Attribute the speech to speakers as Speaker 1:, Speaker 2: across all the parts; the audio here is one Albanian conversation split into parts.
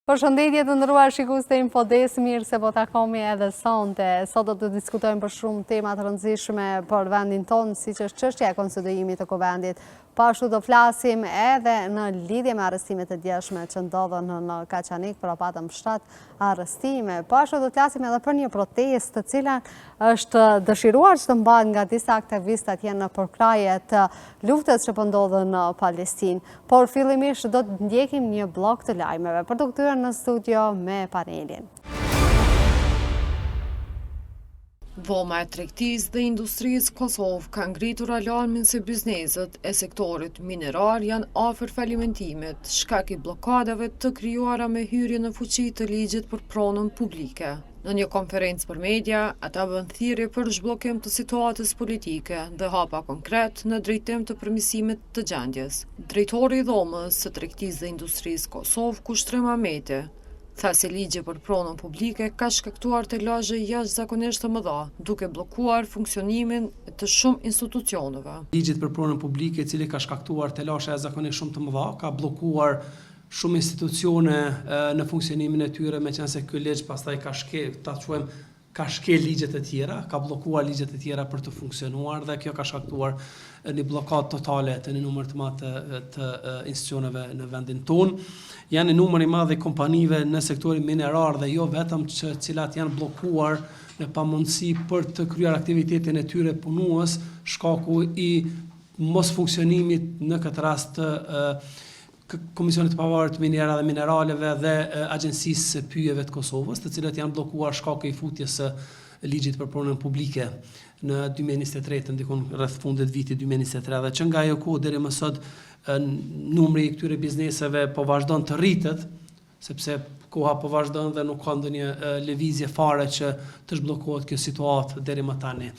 Speaker 1: Përshëndetje të nderuar shikues të Infodes, mirë se po takohemi edhe sonte. Sot do të diskutojmë për shumë tema të rëndësishme për vendin tonë, siç është çështja e konsolidimit të kuvendit. Pashtu do flasim edhe në lidhje me arrestimet e djeshme që ndodhen në Kaçanik, por patëm 7 arrestime. Pashtu do të flasim edhe për një protestë të cila është dëshiruar që të mbahet nga disa aktivistë atje në përkraje të luftës që po ndodhen në Palestinë. Por fillimisht do të ndjekim një blok të lajmeve. Për të kthyer në studio me panelin.
Speaker 2: Dhoma e tregtisë dhe industrisë Kosovë ka ngritur alarmin se bizneset e sektorit minerar janë afër falimentimit, shkak i bllokadave të krijuara me hyrje në fuqi të ligjit për pronën publike. Në një konferencë për media, ata bën thirrje për zhbllokim të situatës politike dhe hapa konkret në drejtim të përmirësimit të gjendjes. Drejtori i dhomës së tregtisë dhe industrisë Kosovë, Kushtrim Ahmeti, tha se ligji për pronën publike ka shkaktuar tegazhe jashtëzakonisht të mëdha, duke bllokuar funksionimin të shumë institucioneve.
Speaker 3: Ligji për pronën publike, i cili ka shkaktuar tegazhe jashtëzakonisht shumë të mëdha, ka bllokuar shumë institucione në funksionimin e tyre, meqense ky ligj pastaj ka shkel ligjet e tjera, ka bllokuar ligjet e tjera për të funksionuar dhe kjo ka shkaktuar një blokadë totale të një numër të madh të institucioneve në vendin tonë. Janë një numër i madh i kompanive në sektorin minerar dhe jo vetëm që cilat janë bllokuar në pamundësi për të kryer aktivitetin e tyre punues, shkaku i mos funksionimit në këtë rast të Komisionit të Pavarur të Minera dhe Mineraleve dhe Agjencisë së Pyjeve të Kosovës, të cilat janë bllokuar shkaku i futjes së ligjit për pronën publike në 2023, ndikon rreth fundit vitit 2023, dhe që nga ajo kohë deri më sot numri i këtyre bizneseve po vazhdon të rritet, sepse koha po vazhdon dhe nuk ka ndonjë lëvizje fare që të zhbllokohet kjo situatë deri më tani.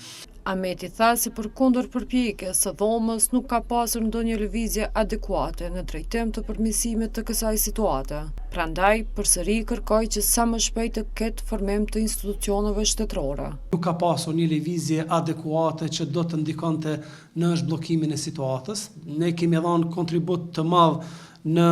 Speaker 2: Ahmeti tha se përkundër përpjekjes së dhomës nuk ka pasur ndonjë lëvizje adekuate në drejtim të përmirësimit të kësaj situate. Prandaj, përsëri kërkoi që sa më shpejt të ketë formim të institucioneve shtetërore.
Speaker 3: Nuk ka pasur një lëvizje adekuate që do të ndikonte në zhbllokimin e situatës. Ne kemi dhënë kontribut të madh në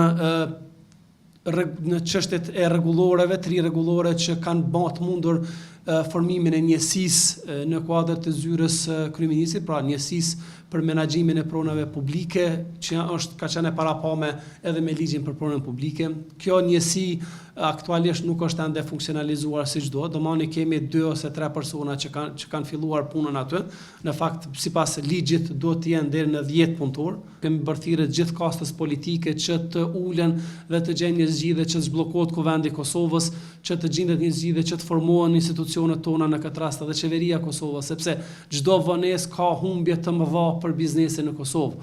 Speaker 3: çështjet e rregulloreve, 3 rregullore që kanë bërë të mundur formimin e njësisë në kuadër të zyrës kryeministit, pra njësisë për menaxhimin e pronave publike, që ka qenë e parapame edhe me ligjin për pronën publike. Kjo njësi aktualisht nuk është ende funksionalizuar siç duhet, domani kemi 2 ose 3 persona që kanë filluar punën aty. Në fakt, sipas ligjit duhet të jenë deri në 10 punëtor. Kemi bërë thirrje gjithë kastës politike që të ulen dhe të gjejnë një zgjidhje që të zhbllokohet kuvendi i Kosovës, që të gjendet një zgjidhje që të formohen institucionet tona në këtë rast edhe qeveria e Kosovës, sepse çdo vonesë ka humbje të mëdha për biznesin në Kosovë.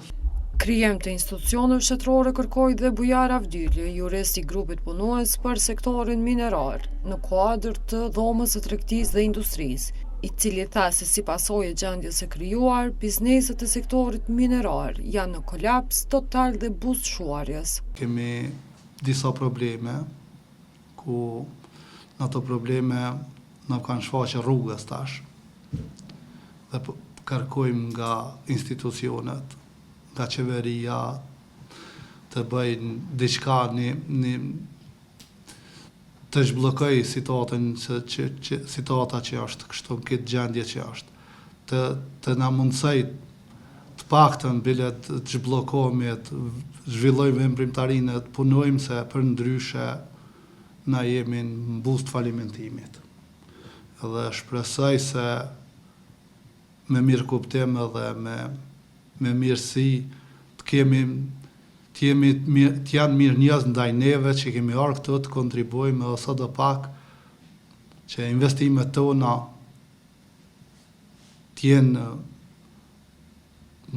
Speaker 2: Krijem të institucioneve shtetërore kërkoi dhe Bujar Avdyli, jurist i grupit punues për sektorin minerar, në kuadër të dhomës së tregtisë dhe industrisë, i cili tha se si pasojë e gjendjes së krijuar, bizneset e sektorit minerar janë në kolaps total dhe buzëshuarjes.
Speaker 4: Kemi disa probleme ku në ato probleme na kanë shfaqur rrugës tash. Dhe kërkojmë nga institucionet, nga qeveria, të bëjnë diçka të zhbllokoj situata që është kështu, këtë gjendje që është. Të na mundsoj të paktën bile të zhbllokohemi, të zhvillojmë veprimtarinë, të punojmë, se për ndryshe na jemi në buzë të falimentimit. Dhe shpresoj se me mirë kuptim edhe me mirësi të janë mirë njerëz ndaj neve që kemi ardhur këtu të kontribuojmë edhe sa do pak që investimet tona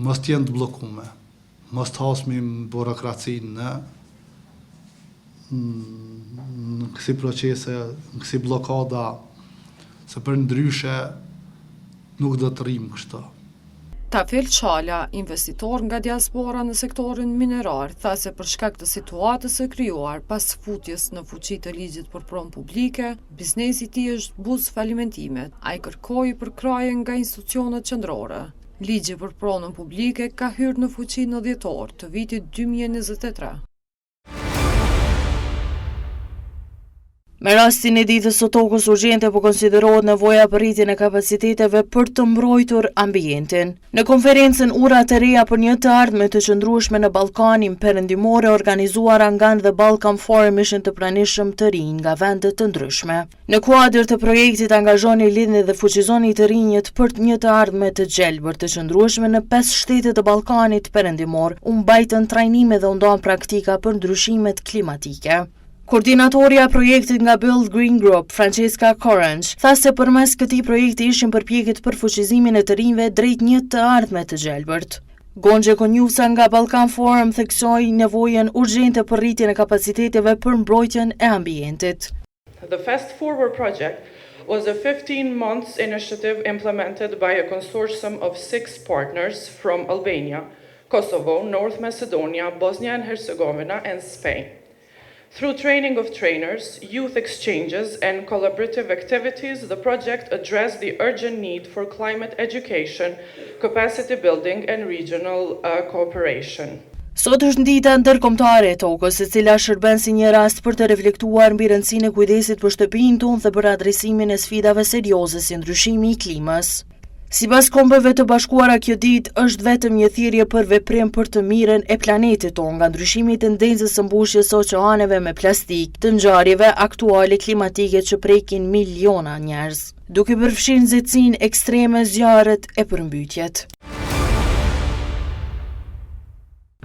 Speaker 4: mos të jenë të bllokuara, mos të hasmim burokracinë në kësi procese, në kësi blokada, se për ndryshe nuk do të rrim kështu.
Speaker 2: Tafel Çala, investitor nga diaspora në sektorin minerar, tha se për shkak të situatës së krijuar pas futjes në fuqi të ligjit për pronë publike, biznesi i tij është buzë falimentimit. Ai kërkoi përkraje nga institucionet qendrore. Ligji për pronën publike ka hyrë në fuqi në dhjetor të vitit 2023.
Speaker 5: Me rastin e ditës së tokës urgjente po konsiderohet nevoja për rritjen e kapaciteteve për të mbrojtur ambientin. Në konferencën Ura të reja për një të ardhme të qëndrueshme në Ballkanin Perëndimore organizuara nga The Balkan Forum ishin të pranishëm të rinj nga vende të ndryshme. Në kuadër të projektit angazhoni, lidhni dhe fuqizoni të rinjët për një të ardhme të gjelbër të qëndrueshme në 5 shtete të Ballkanit Perëndimor, u mbajtën trajnime dhe u ndan praktika për ndryshimet klimatike. Koordinatorja e projektit nga Build Green Group, Francesca Koranç, tha se përmes këtij projekti ishin përpjekjet për fuqizimin e të rinjve drejt një të ardhme të gjelbërt. Gonxhe Konjusa nga Balkan Forum theksoi nevojën urgjente për rritjen e kapaciteteve për mbrojtjen e ambientit.
Speaker 6: The Fast Forward project was a 15-month initiative implemented by a consortium of 6 partners from Albania, Kosovo, North Macedonia, Bosnia and Herzegovina, and Spain. Through training of trainers, youth exchanges, and collaborative activities, the project addressed the urgent need for climate education, capacity building, and regional cooperation.
Speaker 5: Sot është dita ndërkombëtare e tokës, e cila shërben si një rast për të reflektuar mbi rëndësinë e kujdesit për shtëpinë tonë dhe për adresimin e sfidave serioze si ndryshimi i klimës. Sipas Kombeve të Bashkuara, kjo ditë është vetëm një thirrje për veprim për të mirën e planetit tonë nga ndryshimi i tendencës së mbushjes së oqeaneve me plastik, të ngjarjeve aktuale klimatike që prekin miliona njerëz, duke përfshirë nxehtësinë ekstreme, zjarret e përmbytjet.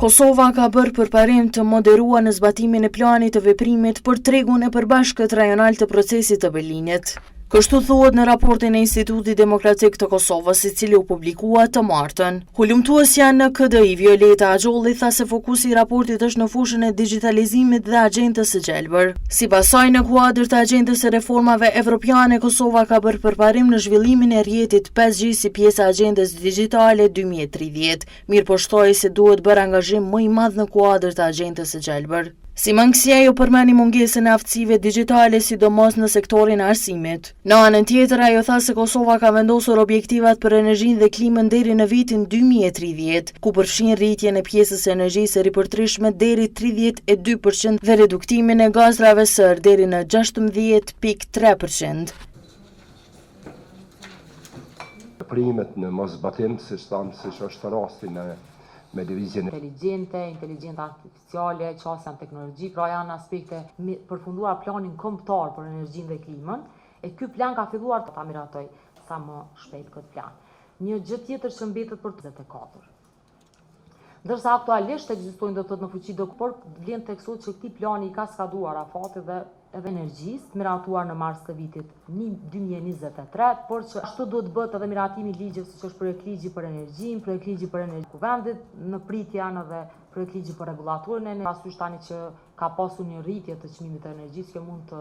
Speaker 5: Kosova ka bërë përparim të moderuar në zbatimin e planit të veprimit për tregun e përbashkët rajonal të procesit të Berlinit. Kështu thuhet në raportin e Institutit Demokratik të Kosovës, i cili u publikua të martën. Hulumtuesja në KDI Violeta Axholli tha se fokusi i raportit është në fushën e digitalizimit dhe agjendës së gjelbër. Sipas saj, në kuadër të agjendës së reformave evropiane, Kosova ka bërë përparim në zhvillimin e rrjetit 5G si pjesë e agjendës digjitale 2030. Mirë po shtoi se duhet bërë angazhim më i madh në kuadër të agjendës së gjelbër. Si mangësia ajo përmeni mungesën e aftësive digjitale, sidomos në sektorin e arsimit. Në anën tjetër, ajo tha se Kosova ka vendosur objektivat për energjinë dhe klimën deri në vitin 2030, ku përfshin rritjen e pjesës së energjisë ripërtrishme deri 32% dhe reduktimin e gazrave sër deri në 16.3%.
Speaker 7: Primet në moszbatim, siç është rasti me divizjen
Speaker 8: inteligjenta artificiale, qasja në teknologji, pra janë aspekte përfunduar planin kombëtar për energjinë dhe klimën, e ky plan ka filluar të ta miratoj sa më shpejt këtë plan. Një gjë tjetër që mbetet për 24. Ndërsa aktualisht ekzistojnë do të thotë në fuqi por vlen teksohet që këtij plani i ka skaduar afati dhe edhe energjisë, miratuar në mars të vitit 2023, por që ashtu duhet bëhet edhe miratimi i ligjeve, siç është projektligji për energjinë, projektligji për energjinë kuvendit, në pritje janë edhe projektligji për rregullatorin e parasysh tani që ka pasur një rritje të çmimit të energjisë, që mund të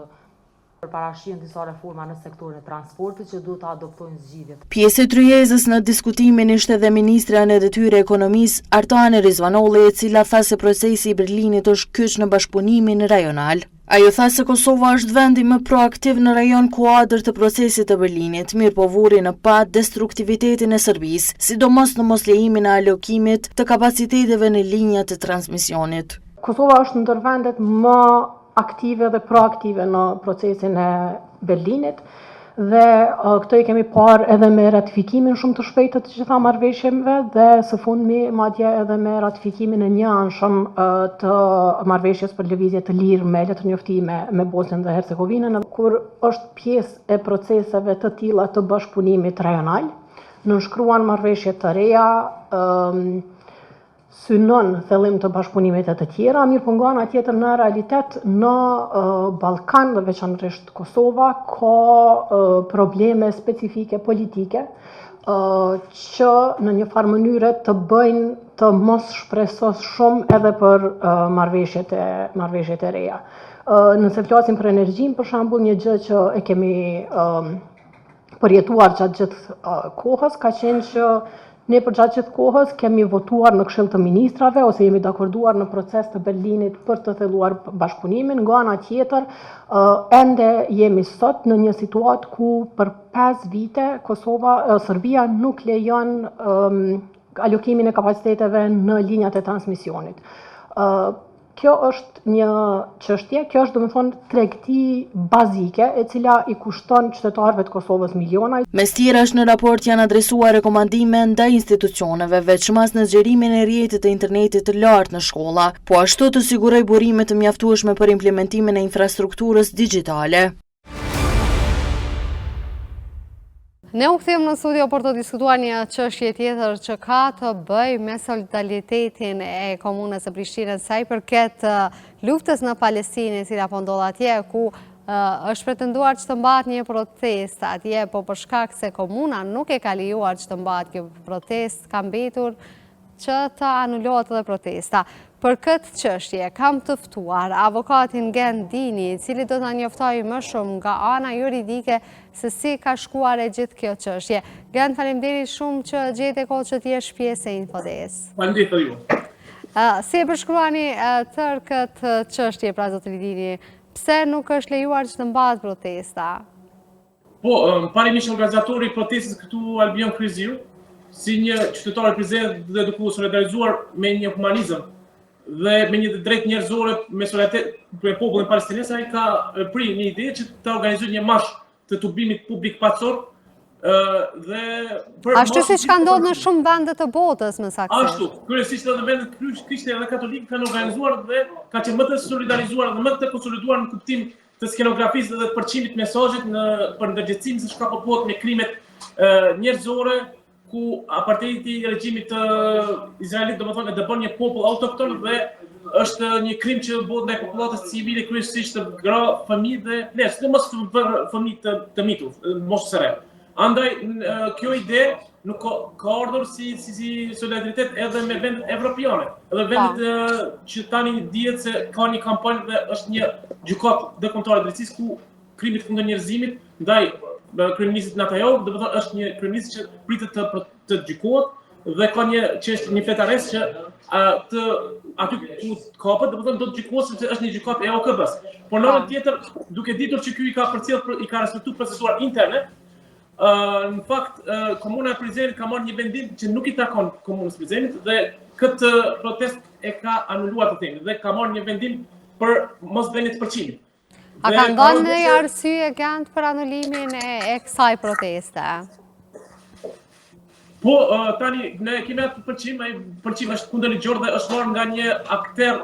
Speaker 8: përparashihen disa reforma në sektorin e transportit që duhet të adoptojnë zgjidhjet.
Speaker 5: Pjesë e tryezës në diskutimin ishte edhe ministra në detyrë e ekonomisë Artane Rizvanolli, e cila tha se procesi i Berlinit është kyç në bashkëpunimin rajonal. Ajo tha se Kosova është vendi më proaktiv në rajon kuadër të procesit të Berlinit, mirë po vuri në pa destruktivitetin e Serbisë, sidomos në moslejimin e alokimit të kapaciteteve në linjat të transmisionit.
Speaker 9: Kosova është ndër vendet më aktive dhe proaktive në procesin e Berlinit dhe këtë i kemi parë edhe me ratifikimin shumë të shpejtë të gjitha marrëveshjeve dhe së fundmi madje edhe me ratifikimin e njëanshëm të marrëveshjes për lëvizje të lirë me letër njoftimi me Bosnjën dhe Hercegovinën, kur është pjesë e proceseve të tilla të bashkëpunimit rajonal, nënshkruan marrëveshje të reja, synon thellim të bashkëpunimit e të tjera, mirë po nga ana tjetër në realitet në Ballkan dhe veçanërisht Kosova ka probleme specifike politike që në një farë mënyre të bëjnë të mos shpresos shumë edhe për marrëveshjet e reja. Nëse flasim për energjinë, për shembull, një gjë që e kemi përjetuar gjatë gjithë kohës ka qenë që ne për gjatë gjithë kohës kemi votuar në Këshill të Ministrave ose jemi dakorduar në proces të Berlinit për të thelluar bashkëpunimin. Nga ana tjetër, ende jemi sot në një situatë ku për 5 vite Serbia nuk lejon alokimin e kapaciteteve në linjat e transmisionit. Kjo është një çështje, kjo është domethënë tregti bazike e cila i kushton qytetarëve të Kosovës miliona.
Speaker 5: Mes tjerash në raport janë adresuar rekomandime ndaj institucioneve, veçmas në zgjerimin e rrjetit të internetit të lartë në shkolla, po ashtu të siguroj burime të mjaftueshme për implementimin e infrastrukturës digjitale.
Speaker 1: Ne u kthejmë në studio për të diskutuar një çështje tjetër që ka të bëjë me solidaritetin e komunës së Prishtinës sa i përket luftës në Palestinë, e cila po ndodh atje, ku është pretenduar që të mbahet një protestë atje, po për shkak se komuna nuk e ka lejuar që të mbahet kjo protestë, ka mbetur që të anulohet edhe protesta. Për këtë çështje kam të ftuar avokatin Gen Dini, i cili do të na njoftojë më shumë nga ana juridike se si ka shkuar e gjithë kjo çështje. Gen, faleminderit shumë që gjete kohë që t'jesh pjesë e Infodayës.
Speaker 10: Faleminderit ju.
Speaker 1: Si e përshkruani tërë këtë çështje, pra zotëri Dini, pse nuk është lejuar që të mbahet protesta?
Speaker 10: Po, parimisht organizatori i protestës këtu Albion Kryziu, si një qytetar i prezent dhe duke u solidarizuar me një humanizëm dhe me një drejt njerëzore me solidaritet me popullin palestinez, ai ka prirë një ide që të organizojë një marsh të tubimit publik paqësor dhe
Speaker 1: ashtu siç ka ndodhur në shumë vende të botës më saktë.
Speaker 10: Ashtu, kryesisht edhe vendet krishtere dhe katolike kanë organizuar dhe ka qenë më të solidarizuar dhe më të konsoliduar në kuptim të skenografisë dhe të përçimit mesazhit për ndërgjegjësimin se çka po bëhet me krimet njerëzore, ku apartheidi i regjimit izraelit domethënë dëbon një popull autokton dhe është një krim që bëhet ndaj popullatës civile, kryesisht të gra, fëmijë dhe plesë, sidomos fëmijë të mitur, moshës së re. Andaj kjo ide nuk ka ardhur si solidaritet edhe me vendet evropiane, edhe vendet që tani dihet se ka një kampanjë dhe është një gjykatë dërkombëtare drejtësisë ku krimi i kundërnjerëzimit ndaj kryeministit Netanyahu, do të thotë është një kryeminist që pritet të gjykohet dhe ka një çështje, një fletares që aty ku kapet, do të thotë do të gjykohet sepse është një gjykatë e OKB-s. Por në anën tjetër, duke ditur që ky i ka respektuar proceduar interne, në fakt komuna e Prizrenit ka marrë një vendim që nuk i takon komunës Prizrenit dhe këtë protestë e ka anuluar të themi dhe ka marrë një vendim për mos vënë të përçimit.
Speaker 1: A ka ndonë në arsye Gent për anulimin e kësaj proteste?
Speaker 10: Po, tani, ne kemi atë përçim, ai përçim është kundërligjor dhe është marrë nga një akter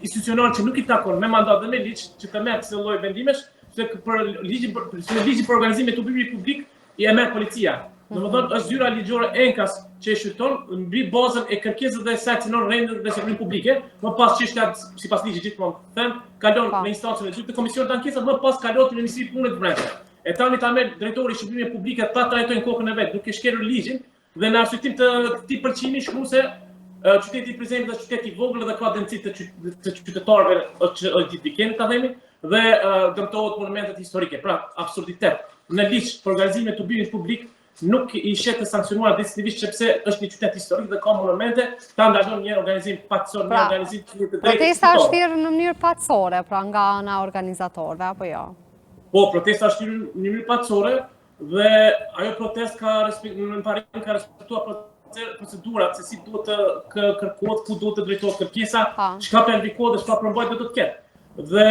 Speaker 10: institucional që nuk i takon me mandat dhe me ligj që të merr këtë lloj vendimesh, se për ligjin për organizimin e tubimit publik i e merr policia. Domethënë është zyra ligjore enkas që e shqyrton mbi bazën e kërkesës dhe sankcionon rendin dhe sigurinë publike, më pas çështja sipas ligjit gjithmonë them, kalon në instancën e dytë të komisionit të ankesës, më pas kalon te Ministria e Punëve të Brendshme. E tani ta merr drejtori i shërbimeve publike ta trajtojnë kokën e vet, duke shkelur ligjin dhe në arsyetim të këtij përçimi shkruan se qyteti i Prizrenit është qytet i vogël dhe ka densitet të qytetarëve është gjithë ta themi dhe dëmtohet monumentet historike. Pra, absurditet. Në ligj për organizimin e tubimit publik nuk i shet të sankcionuar definitivisht sepse është një qytet historik dhe ka monumente, ta ndalon një organizim paqësor, një organizim të drejtë.
Speaker 1: Protesta është thirrë në mënyrë paqësore, pra nga ana organizatorëve apo jo?
Speaker 10: Po, protesta është thirrë në mënyrë paqësore dhe ajo protestë ka respektuar procedurat se si duhet të kërkohet, ku duhet të drejtohet kërkesa, çka planifikojnë dhe çka përmbajtje do të ketë. Dhe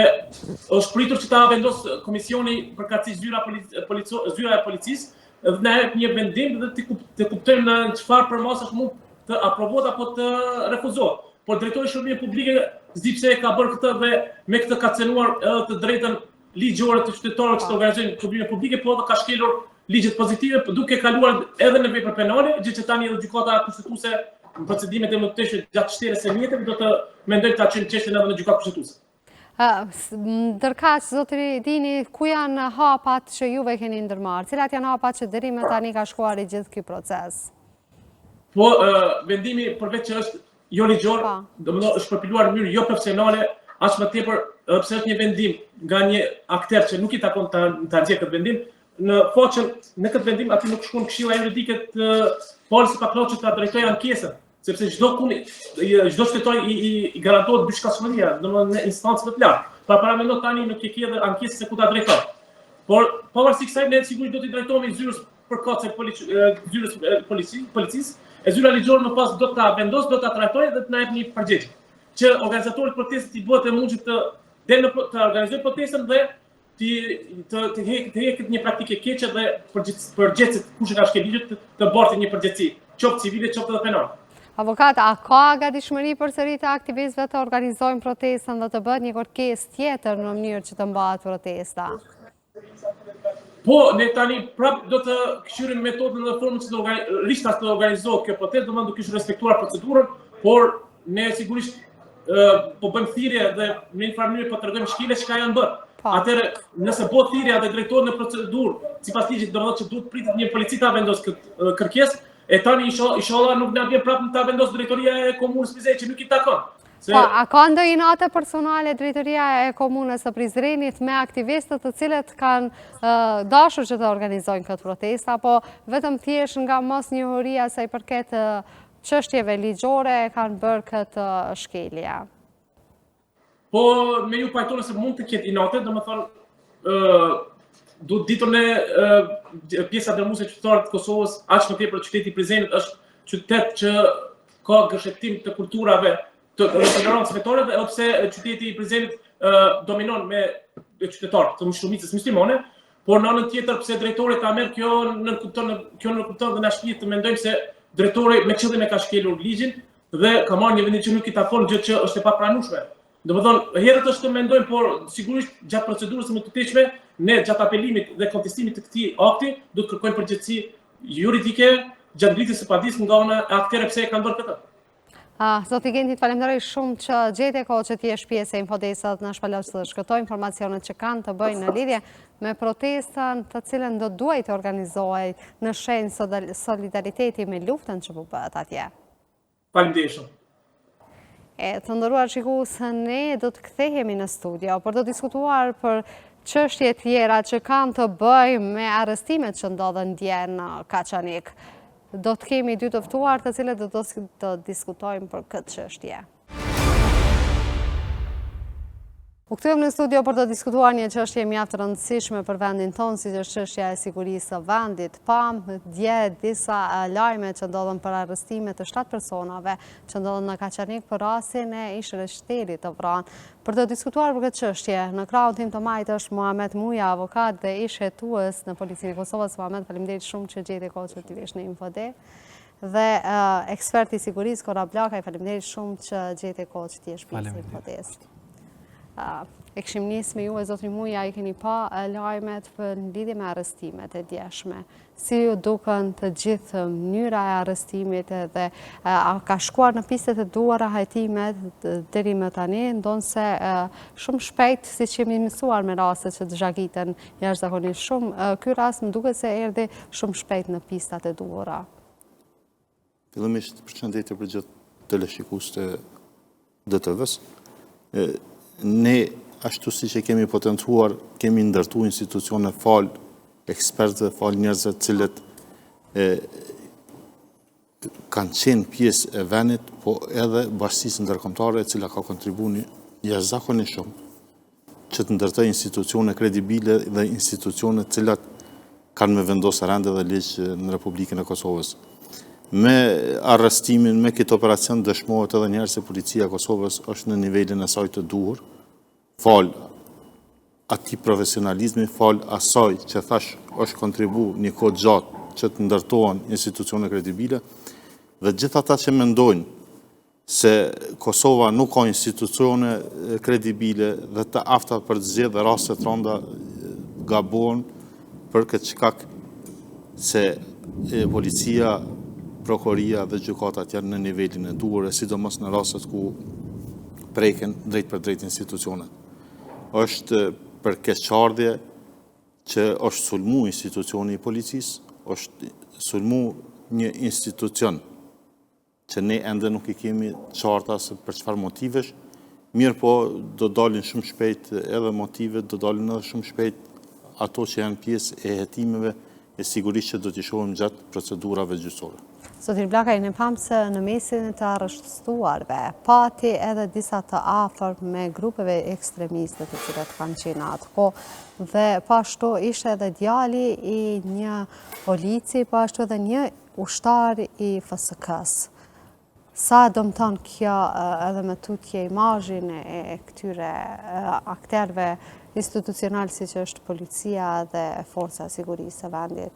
Speaker 10: është pritur që ta vendos komisioni përkatësi zyra e policisë dhe na jep një vendim dhe të kuptojmë në çfarë përmasësh mund të aprovohet apo të refuzohet. Por drejtori i shërbimeve publike s'di pse e ka bërë këtë dhe me këtë ka cenuar edhe të drejtën ligjore të qytetarëve që të organizojnë tubime publike, por edhe ka shkelur ligjet pozitive, duke kaluar edhe në vepra penale, gjë që tani edhe gjykata kushtetuese në procedimet e mëtejshme gjatë shtrirjes së mjeteve do të mendojnë ta çojnë çështjen edhe në gjykatë kushtetuese.
Speaker 1: Ndërkaq, zotëri Dini, ku janë hapat që juve keni ndërmarrë? Cilat janë hapat që deri më tani ka shkuar i gjithë ky proces?
Speaker 10: Po, vendimi përveç që është jo ligjor, domethënë është përpiluar në mënyrë jo profesionale, as më tepër pse është një vendim nga një akter që nuk i takon ta nxjerrë këtë vendim, në faqen në këtë vendim aty nuk shkon këshilla juridike të policës pa që ta drejtojë ankesën, sepse çdo qytetar i garantohet byshkashmëria, domethënë në instancë të lartë. Pra para mendon tani nuk e ke edhe ankesën se ku ta drejton. Por pavarësisht kësaj ne sigurisht do t'i drejtohemi zyrës përkatëse zyrës policisë, e zyra ligjore më pas do ta vendos, do ta trajtojë dhe të na jep një përgjigje. që organizatorët protestit i bëhet e mundshëm të organizojnë protestën dhe të heket një praktike keqe dhe përgjegjësit kush e ka shkel ligjit të bartë një përgjegjësi, qoftë civile, qoftë edhe penale.
Speaker 1: Avokat, a ka gatishmëri përsëri të aktivistëve të organizojnë protestën dhe të bëhet një kërkesë tjetër në mënyrë që të mbahet protesta?
Speaker 10: Po, ne tani prap do të këshyrim metodën dhe formën që të organizohet kjo protestë, do duke respektuar procedurën, por ne sigurisht po bëjmë thirrje dhe në një farë mënyrë po tregojmë shkile çka janë bërë. Atëherë, nëse bëhet thirrja dhe drejtohet në procedurë, sipas ligjit, do të thotë që duhet pritet një polici ta vendos këtë kërkesë. E tani inshallah nuk na vjen prapë ta vendos drejtoria e komunës Prizrenit që nuk i takon.
Speaker 1: A ka ndonjë notë personale drejtoria e komunës së Prizrenit me aktivistët të cilët kanë dashur që të organizojnë këtë protestë, apo vetëm thjesht nga mosnjohuria sa i përket çështjeve ligjore kanë bërë këtë shkelje?
Speaker 10: Po me ju pajtonë se mund të ketë inote, domethënë duhet ditur në pjesa dërmuese qytetare të Kosovës, aq më tepër qyteti i Prizrenit është qytet që ka gërshetim të kulturave të tolerancës fetare, edhe pse qyteti i Prizrenit dominon me qytetarë të shumicës muslimane, por në anën tjetër pse drejtori ta merr kjo në kupton dhe na shpihet të mendojmë se drejtori me qëllim e ka shkelur ligjin dhe ka marrë një vendim që nuk i takon, gjë që është e papranueshme. Domethënë, herët është të mendojmë, por sigurisht gjatë procedurës më të tëshme, ne gjatë apelimit dhe kontestimit të këtij akti, do të kërkojmë përgjegjësi juridike gjatë ngritjes së padisë nga ana e aktorëve pse e kanë bërë këtë.
Speaker 1: Zoti Gentit, falenderoj shumë që gjete kohë që ti jesh pjesë e Infodesat në shpalosh të shkëtoj informacionet që kanë të bëjnë në lidhje me protestën të cilën do duhet të organizohej në shenjë solidariteti me luftën që po bëhet atje.
Speaker 10: Faleminderit shumë.
Speaker 1: Të nderuar shikues, ne do të kthehemi në studio për të diskutuar për çështje tjera që kanë të bëjnë me arrestimet që ndodhen dje në Kaçanik. Do të kemi dy të ftuar të cilët do të diskutojmë për këtë çështje. U kthejmë në studio për të diskutuar një çështje mjaft të rëndësishme për vendin tonë, si është çështja e sigurisë së vendit. Pam dje disa lajme që ndodhen për arrestime të 7 personave që ndodhen në Kaçanik për rastin e ish-shtetit të vranë. Për të diskutuar për këtë çështje, në krahun tim të majtë është Muhamet Muja, avokat dhe ish hetues në Policinë e Kosovës. Muhamet, faleminderit shumë që gjete kohë që ti vish në Infode. Dhe eksperti i sigurisë Kora Blakaj, faleminderit shumë që gjete kohë që ti jesh pjesë e Infodes. E kishim nisë me ju e zotri Muja, i keni pa lajmet për lidhje me arrestimet e djeshme. Si ju duken të gjithë mënyra e arrestimit dhe ka shkuar në pistet e duara hajtimet deri më tani, ndonë se shumë shpejt, si që jemi mësuar me rastet që të zhagiten jashtëzakonisht shumë, ky rast më duket se erdhi shumë shpejt në pistat e duara.
Speaker 11: Fillimisht përshëndetje për gjithë teleshikues të DTV-s. Ne, ashtu si që kemi potencuar, kemi ndërtu institucione fal ekspertëve, fal njerëzve cilët kanë qenë pjesë e venit, po edhe bashkësisë ndërkombëtare e cila ka kontribuar jashtëzakonisht shumë që të ndërtojë institucione kredibile dhe institucione të cilat kanë me vendosë rende dhe ligj në Republikën e Kosovës. Me arrestimin, me këtë operacion dëshmohet edhe njerë se policia e Kosovës është në nivelin e saj të duhur, fal ati profesionalizmi, fal asaj që thash është kontribu një kohë gjatë që të ndërtohen institucione kredibile, dhe gjithë ata që mendojnë se Kosova nuk ka institucione kredibile dhe të afta për të zgjedhë dhe raste të rënda gabon për këtë shkak se policia, prokuria dhe gjykatat janë në nivelin e duhur, e sidomos në rastet ku preken drejt për drejt institucionet. Është për keqardhje që është sulmu institucioni i policisë, është sulmu një institucion që ne ende nuk i kemi qarta se për çfarë motivesh, mirë po do dalin shumë shpejt edhe motivet, do dalin edhe shumë shpejt ato që janë pjesë e hetimeve, e sigurisht që do t'i shohim gjatë procedurave gjyqësore.
Speaker 1: Zotin Blakaj, në pamë se në mesin të arrestuarve, pati edhe disa të afër me grupeve ekstremiste të cilët kanë qenë atë ko, dhe pashtu ishte edhe djali i një polici, pashtu edhe një ushtar i FSK-s. Sa dëmton kjo edhe me tutje imazhin e këtyre akterëve institucional si që është policia dhe forca sigurisë së vendit?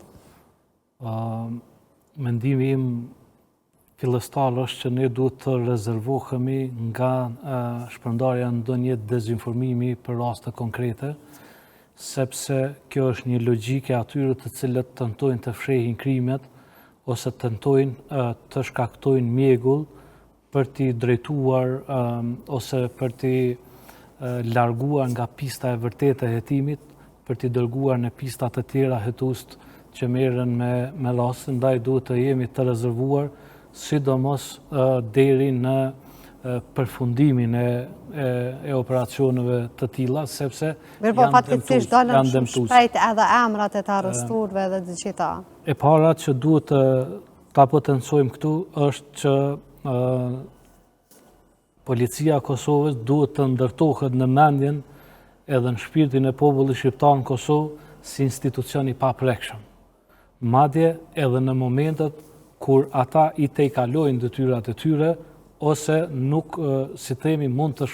Speaker 12: Mendimi im fillestar është që ne duhet të rezervohemi nga shpërndarja ndonjë dezinformimi për raste konkrete, sepse kjo është një logjike atyre të cilët tentojnë të fshehin krimet ose tentojnë të shkaktojnë mjegull për t'i drejtuar ose për t'i larguar nga pista e vërtetë e hetimit, për t'i dërguar në pista të tjera hetues që merren me raste, ndaj duhet të jemi të rezervuar, sidomos deri në përfundimin e operacioneve të tilla, sepse
Speaker 1: fatkeqësisht dalën shumë shpejt edhe emrat e të arrestuarve dhe të gjitha.
Speaker 12: E para që duhet ta potencojmë këtu është që Policia e Kosovës duhet të ndërtohet në mendjen edhe në shpirtin e popullit shqiptar në Kosovë si institucion i paprekshëm. Madje edhe në momentet kur ata i tejkalojnë detyrat e tyre, ose nuk, si themi, mund të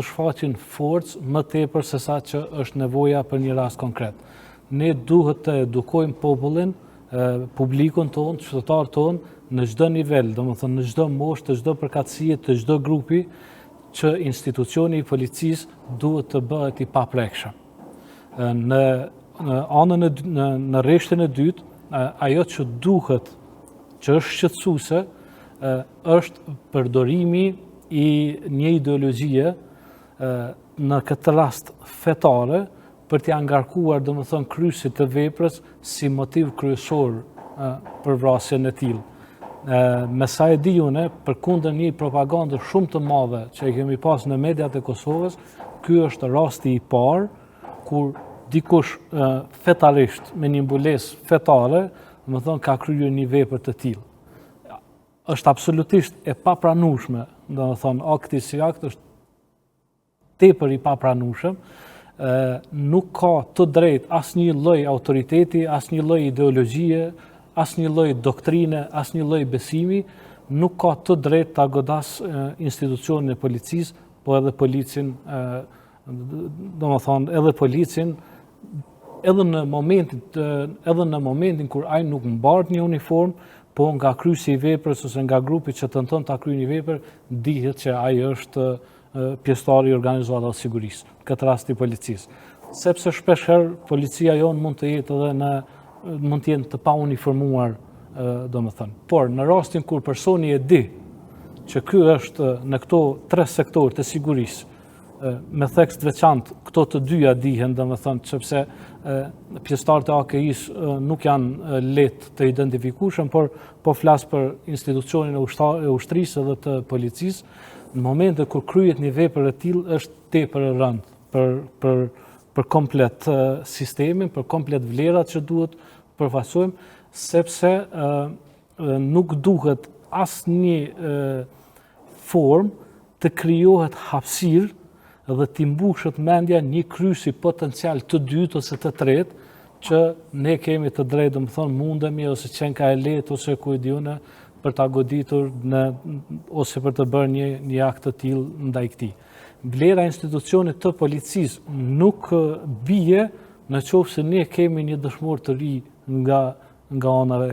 Speaker 12: shfaqin forcë më tepër se sa që është nevoja për një rast konkret. Ne duhet të edukojmë popullin, publikun tonë, qytetarët tonë, në çdo nivel, domethënë në çdo moshë, të çdo përkatësie, të çdo grupi, që institucioni i policisë duhet të bëhet i paprekshëm. Në rreshtin e dytë, ajo që duhet, që është shqetësuese, është përdorimi i një ideologjie në këtë rast fetare për t'i angarkuar domethënë kryesit të veprës si motiv kryesor për vrasjen e tillë. Me sa e di unë, përkundër një propagandë shumë të madhe që e kemi pas në mediat e Kosovës, ky është rasti i parë kur dikush fetarisht me një mbulesë fetare, domethënë ka kryer një vepër të tillë. Është absolutisht e papranueshme, domethënë akti si akt është tepër i papranueshëm, nuk ka të drejtë asnjë lloj autoriteti, asnjë lloj ideologjie, asnjë lloj doktrine, asnjë lloj besimi, nuk ka të drejtë ta godas institucionin e policisë, po edhe policin, domethënë edhe policin, edhe në momentin kur ai nuk mbart një uniform, po nga kryesi i veprës ose nga grupi që tenton ta kryejë një vepër, dihet që ai është pjesëtar i organizatave të sigurisë, në këtë rast i policisë. Sepse shpeshherë policia jonë mund të jetë edhe mund të jenë të pauniformuar, domethënë. Por në rastin kur personi e di që ky është në këto 3 sektorë të sigurisë, me theks të veçantë, këto të dyja dihen, domethënë, sepse pjesëtarët e AKI-s nuk janë lehtë të identifikueshëm, por po flas për institucionin e ushtrisë dhe të policisë. Në momentet kur kryhet një vepër e tillë është tepër e rëndë për komplet sistemin, për komplet vlerat që duhet përfaqësojmë, sepse nuk duhet asnjë formë të krijohet hapësirë dhe t'i mbushet mendja një kryesi potencial të dytë ose të tretë, që ne kemi të drejtë, domethënë mundemi ose qenka e lehtë ose ku e diunë për ta goditur ose për të bërë një akt të tillë ndaj këtij. Vlera e institucionit të policisë nuk bie nëse ne kemi një dëshmor të ri nga ana e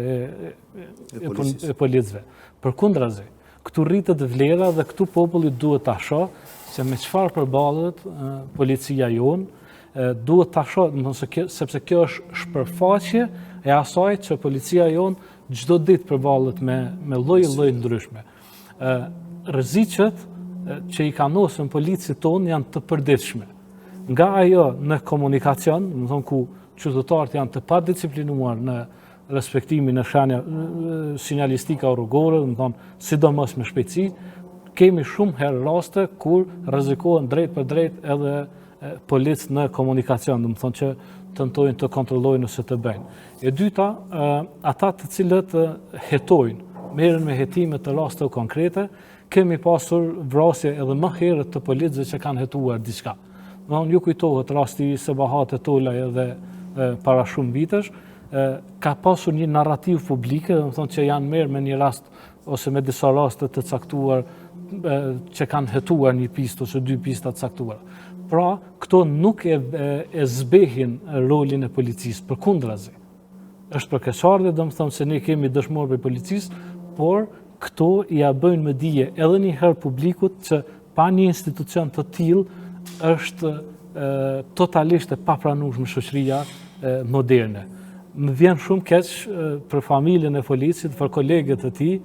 Speaker 12: policëve. Përkundrazi, këtu rritet vlera dhe këtu populli duhet ta shohë se me çfarë përballet policia jonë, duhet ta shohë, sepse kjo është shpërfaqje e asaj që policia jonë çdo ditë përballet me lloj ndryshme. Rreziqet që i kanosën policit tonë janë të përditshme. Nga ajo në komunikacion, domethënë ku qytetarët janë të padisciplinuar në respektimin e sinjalistika rrugore, domethënë sidomos me shpejtësi, kemi shumë herë raste kur rrezikohen drejt për drejt edhe policë në komunikacion, domethënë që tentojnë të kontrollojnë ose të bëjnë. E dyta, ata të cilët hetojnë, merren me hetime të raste konkrete, kemi pasur vrasje edhe më herët të policëve që kanë hetuar diçka. Ju kujtohet rasti i Sebahat Etolaj edhe para shumë vitesh, ka pasur një narrativ publike, domethënë që janë merr me një rast ose me disa raste të caktuar që kanë hetuar një pistë ose dy pista të caktuara. Pra, këto nuk e zbehin rolin e policisë, përkundrazi. Është përkeqardhje, do të them se ne kemi dëshmorë për policisë, por këto ja bëjnë më dije edhe një herë publikut që pa një institucion të tillë është totalisht e papranueshme shoqëria moderne. Më vjen shumë keq për familjen e policit, për kolegët e tij,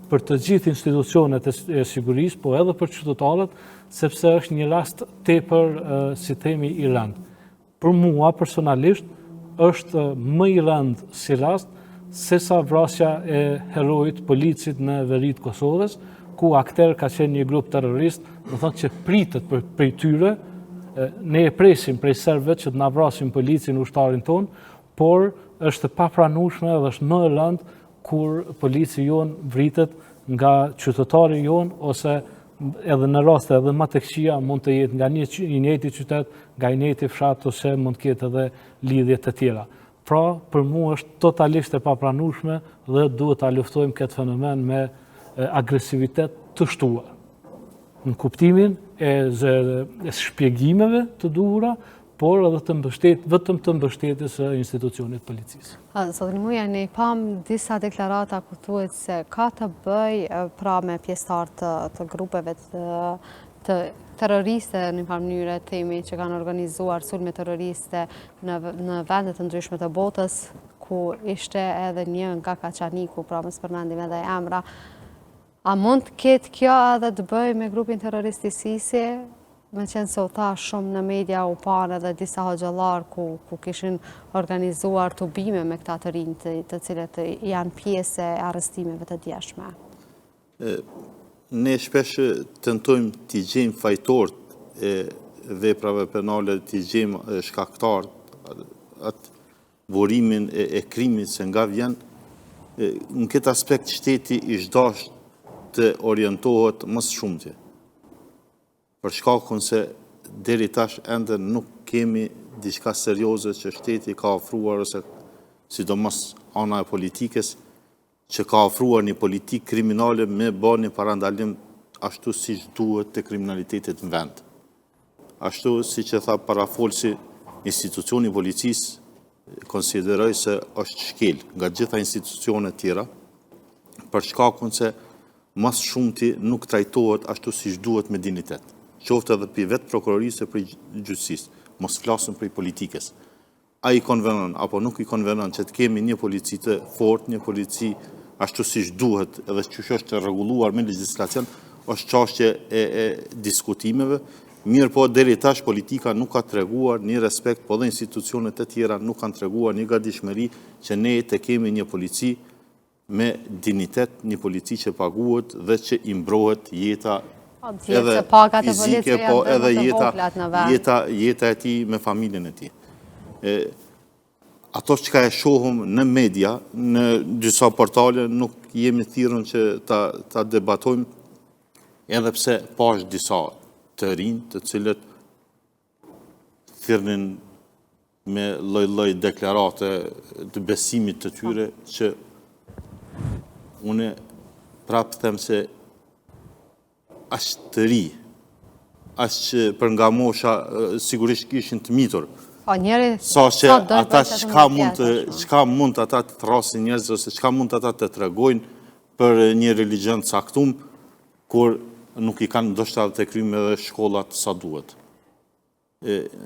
Speaker 12: për të gjithë institucionet e sigurisë, po edhe për qytetarët, sepse është një rast tepër, si themi, i rëndë. Për mua, personalisht, është më i rëndë si rast, sesa vrasja e herojit policit në veritë Kosovës, ku akter ka qenë një grup terrorist, do thotë që pritet prej tyre, ne e presim prej serbëve që të na vrasin policin, ushtarin ton, por është papranueshme dhe është më e rëndë kur polici jonë vritet nga qytetari jonë, ose edhe në raste edhe më të këqija mund të jetë nga një njëjti qytet, nga një njëjti fshat, ose mund të ketë edhe lidhje të tjera. Pra, për mua është totalisht e papranueshme dhe duhet ta luftojmë këtë fenomen me agresivitet të shtuar. Në kuptimin e shpjegimeve të duhura, por edhe vetëm të mbështetjes së institucionit policisë.
Speaker 1: Zotëri Muja, ne pam disa deklarata ku thuhet se ka të bëj pra me pjesëtarë të grupeve të terroriste në një mënyrë, themi që kanë organizuar sulme terroriste në vende të ndryshme të botës, ku ishte edhe një nga Kaçaniku, pra mos përmendim edhe emra. A mund të ketë kjo edhe të bëj me grupin terrorist ISIS-i? Me qenë se u tha shumë në media u parë edhe disa hoxhallar ku kishin organizuar tubime me këta të rinj të cilët janë pjesë e arrestimeve të djeshme.
Speaker 11: Ne shpesh tentojmë t'i gjejmë fajtorët e veprave penale, t'i gjejmë shkaktarët, atë burimin e krimit që nga vjen. Në këtë aspekt shteti ish dash të orientohet më së shumti. Për shkakun se deri tash ende nuk kemi diçka serioze që shteti ka ofruar, ose sidomos ana e politikës, që ka ofruar një politikë kriminale me bërë një parandalim ashtu si duhet të kriminalitetit në vend. Ashtu si që tha parafolsi, institucioni policisë konsideroj se është shkel nga gjitha institucionet tjera, për shkakun se mas shumti nuk trajtohet ashtu si duhet me dignitet. Qoftë edhe për vetë prokurorisë e për gjyqësisë, mos flasën për politikës. A i konvenon, apo nuk i konvenon që të kemi një polici të fort, një polici ashtu si duhet, edhe që është rregulluar me legjislacion, është çështje e diskutimeve, mirë po deri tash politika nuk ka treguar një respekt, po dhe institucionet e tjera nuk kanë treguar një gatishmëri që ne të kemi një polici me dignitet, një polici që paguhet dhe që i mbrohet jeta edhe fizike, po edhe jeta e tij me familjen e tij. Ato që e shohëm në media, në disa portale, nuk jemi thirrur që ta debatojmë, edhe pse pash disa të rinj, të cilët thirrnin me lloj-lloj deklarate të besimit të tyre, që unë prapë them se ashtë të ri, ashtë që për nga mosha sigurisht kishin të mitur. Sa që ata çka mund ata të thrasin njerëz, ose çka mund ata të tregojnë për një religjion të caktuar, kur nuk i kanë ndoshta të kryjnë edhe shkollat sa duhet.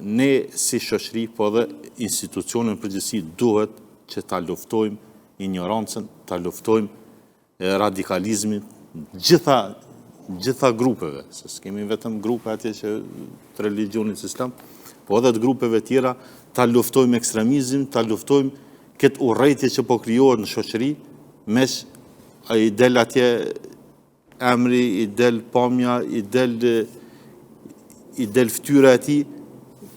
Speaker 11: Ne si shoqëri, po dhe institucionet në përgjithësi, duhet që ta luftojmë ignorancën, ta luftojmë radikalizmin, gjitha grupeve, se s'kemi vetëm grupe atje që të religionit islam, po edhe të grupeve tjera, ta luftojmë ekstremizm, ta luftojmë këtë urrëtie që po krijohet në shoqëri, mes i del atje emri, i del pamja, i del fytyra e tij,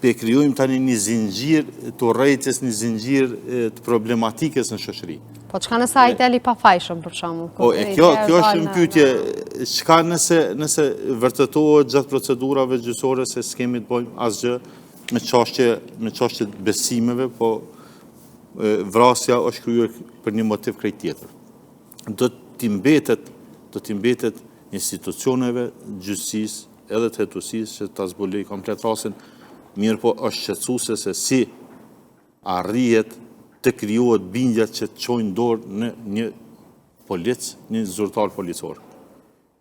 Speaker 11: pe krijojmë tani një zinxhir të urrëties, një zinxhir të problematikës në shoqëri.
Speaker 1: Po çka nëse ai deli pa fajshëm për shembull?
Speaker 11: Kjo është një pyetje, çka nëse vërtetohet gjatë procedurave gjyqësore se s'kemi të bëjmë asgjë me çështje të besimeve, po vrasja është kryer për një motiv krejt tjetër. Do t'i mbetet do t'i mbetet institucioneve, gjystësisë, edhe të hetusisë që ta zbuloj komplet rasin, mirë po është shqetësuese se si arrihet të krijohet bindja që të çojnë dorë në një polic, një zyrtar policor.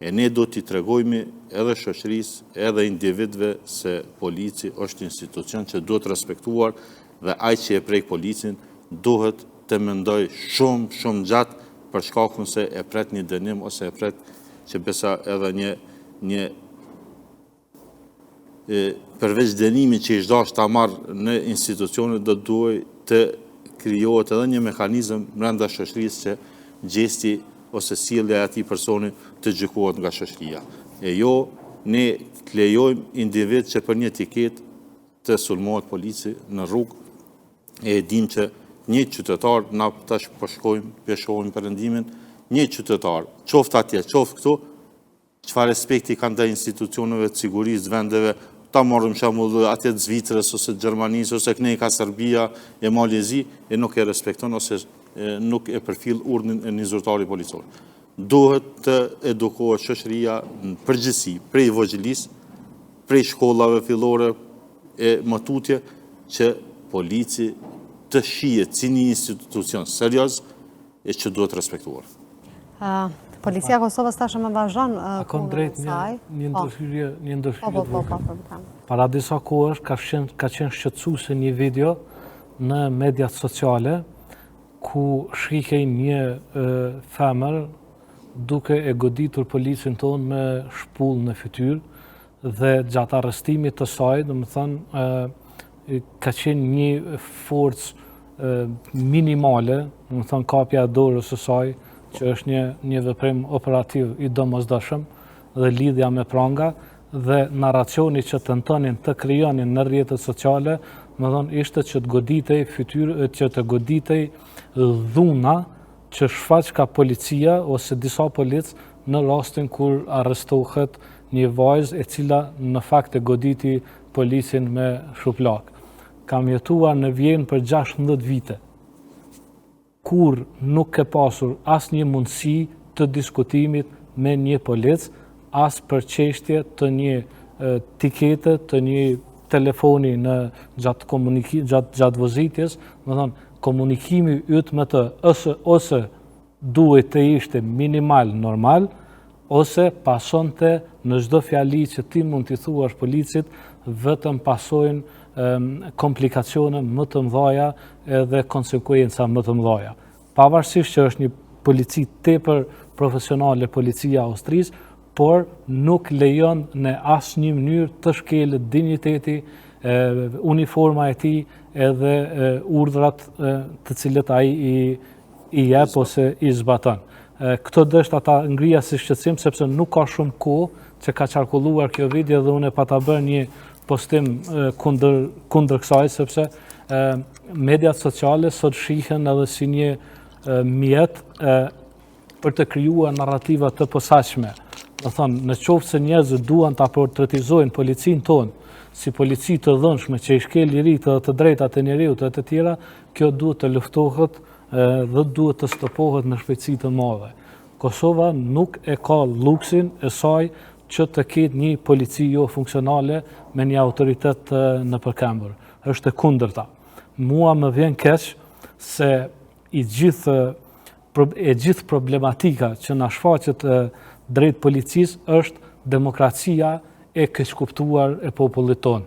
Speaker 11: E ne do t'i tregojmë edhe shoqërisë, edhe individëve se polici është institucion që duhet respektuar dhe ai që e prek policin duhet të mendoj shumë gjatë për shkakun se e pret një dënim ose e pret që besa edhe një përveç dënimi që i shdash ta marrë në institucionet do duhet të krijohet edhe një mekanizëm brenda shoqërisë që gjesti ose sjellja e atij personi të gjykohet nga shoqëria. E jo ne të lejojmë individ që për një tiketë të sulmohet polici në rrugë e dim që një qytetar, na tash po shkojmë, pjeshohim perëndimin, një qytetar, qoftë atje, qoftë këtu, çfarë respekti kanë ndaj institucioneve të sigurisë vendeve, ta marrim shembull atje të Zvicrës ose të Gjermanisë ose kënej ka Serbia e Malezi e nuk e respekton ose nuk e përfill urdhnin e një zyrtari policor. Duhet të edukohet shoqëria në përgjithësi, prej vogëlisë, prej shkollave fillore e mëtutje që polici të shihet si një institucion serioz e që duhet respektuar.
Speaker 1: Policia e Kosovës tashmë vazhdon
Speaker 12: punën e saj. Një ndërhyrje. Para disa kohësh ka qenë shqetësuese një video në mediat sociale ku shihej një femër duke e goditur policin tonë me shpull në fytyrë dhe gjatë arrestimit të saj, domethënë ka qenë një forcë minimale, domethënë kapja e dorës së saj, që është një veprim operativ i domosdoshëm dhe lidhja me pranga dhe narracioni që tentonin të krijonin në rrjetet sociale, domethënë ishte që të goditej fytyrë, që të goditej dhuna që shfaq ka policia ose disa polic në rastin kur arrestohet një vajzë e cila në fakt e goditi policin me shuplak. Kam jetuar në Vjenë për 16 vite, kur nuk ke pasur as një mundësi të diskutimit me një polic, as për çështje të një tikete, të një telefoni në gjatë vozitjes, më thonë, komunikimi yt me të ose duhet të ishte minimal normal, ose pasonte në çdo fjali që ti mund t'i thuash policit, vetëm pasojnë komplikacione më të mëdha edhe konsekuenca më të mëdha. Pavarësisht që është një polici tepër profesionale, policia e Austrisë, por nuk lejon në asnjë mënyrë të shkelet dinjiteti, uniforma e tij edhe urdhrat të cilët ai i jep ose i zbaton. Këto dështë ata ngrija si shqetësim sepse nuk ka shumë kohë që ka qarkulluar kjo video dhe unë e pata bërë një postim kundër kësaj sepse mediat sociale sot shihen edhe si një mjet për të krijuar narrativa të posaçme. Do thonë, në qoftë se njerëzit duan ta portretizojnë policinë tonë si polici të dhënshme që i shkel liritë dhe të drejtat e njerëzit e të tjera, kjo duhet të luftohet dhe duhet të stopohet në shpejtësi të madhe. Kosova nuk e ka luksin e saj që të ketë një polici jo funksionale me një autoritet në përkembër. Është e kundërta. Mua më vjen keq se e gjithë problematika që na shfaqet drejt policisë është demokracia e keqkuptuar e popullit tonë.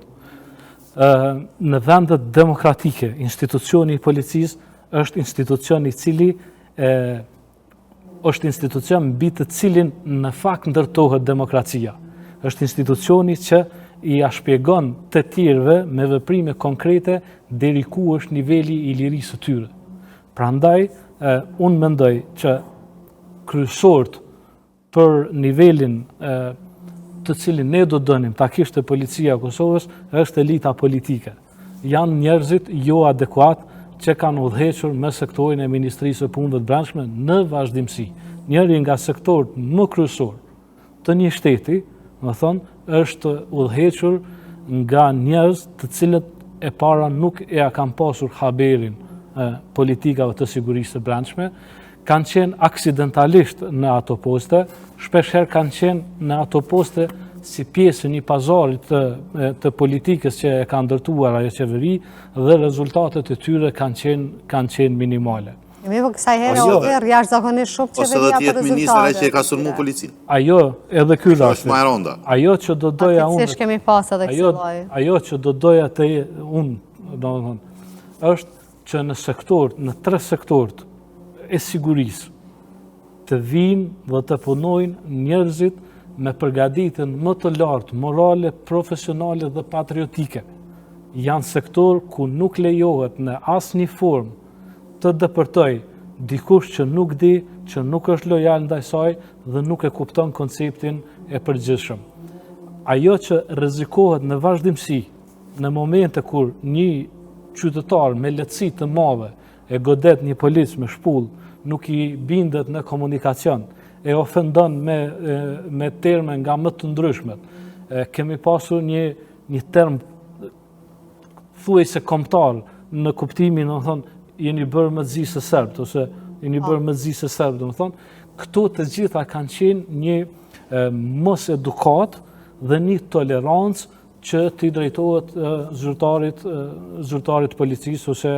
Speaker 12: Në vendet demokratike, institucioni i policisë është institucion i cili është institucion mbi të cilin në fakt ndërtohet demokracia. Është institucioni që i shpjegon të tjerëve me veprime konkrete deri ku është niveli i lirisë së tyre. Prandaj, unë mendoj që kryesorët për nivelin të cilin ne do dënim ta kishte policia e Kosovës është elita politike. Janë njerëzit jo adekuat që kanë udhëhequr me sektorin e Ministrisë së Punëve të Brendshme në vazhdimsi. Njëri nga sektorët më kryesor të një shteti, më thonë, është udhëhequr nga njerëz të cilët e para nuk e kanë pasur haberin politikave të sigurisë së brendshme, kanë qenë aksidentalisht në ato poste, shpeshherë kanë qenë në ato poste si pjesë një pazarit të politikës që e ka ndërtuar ajo qeveri dhe rezultatet e tyre kanë qenë minimale.
Speaker 1: Mi po kësaj herë o erë jashtëzakonisht shumë qeveria për rezultate.
Speaker 11: Ose dhe tjetë ministër ai që e ka sulmu policinë.
Speaker 12: Ajo, edhe ky rasti.
Speaker 11: Është më e rënda.
Speaker 12: Ajo që do doja unë.
Speaker 1: Faktikisht kemi pas edhe kësaj lloji.
Speaker 12: Ajo që do doja të unë, domethënë, është që në 3 sektorët e sigurisë të vinë dhe të punojnë njerëzit me përgatitjen më të lartë morale, profesionale dhe patriotike. Janë sektor ku nuk lejohet në asnjë formë të dëpërtoj dikush që nuk di, që nuk është lojal ndaj saj dhe nuk e kupton konceptin e përgjithshëm. Ajo që rrezikohet në vazhdimsi në momente kur një qytetar me lehtësi të madhe e godet një polic me shpull, nuk i bindet në komunikacion, e ofendon me terme nga më të ndryshmet. Kemi pasur një term thuajse kombëtar në kuptimin, domethënë, jeni bërë mëzisë sërbë, ose jeni bërë mëzisë sërbë, domethënë, këto të gjitha kanë qenë një mos edukat dhe një tolerancë që t'i drejtohet zyrtarit policisë ose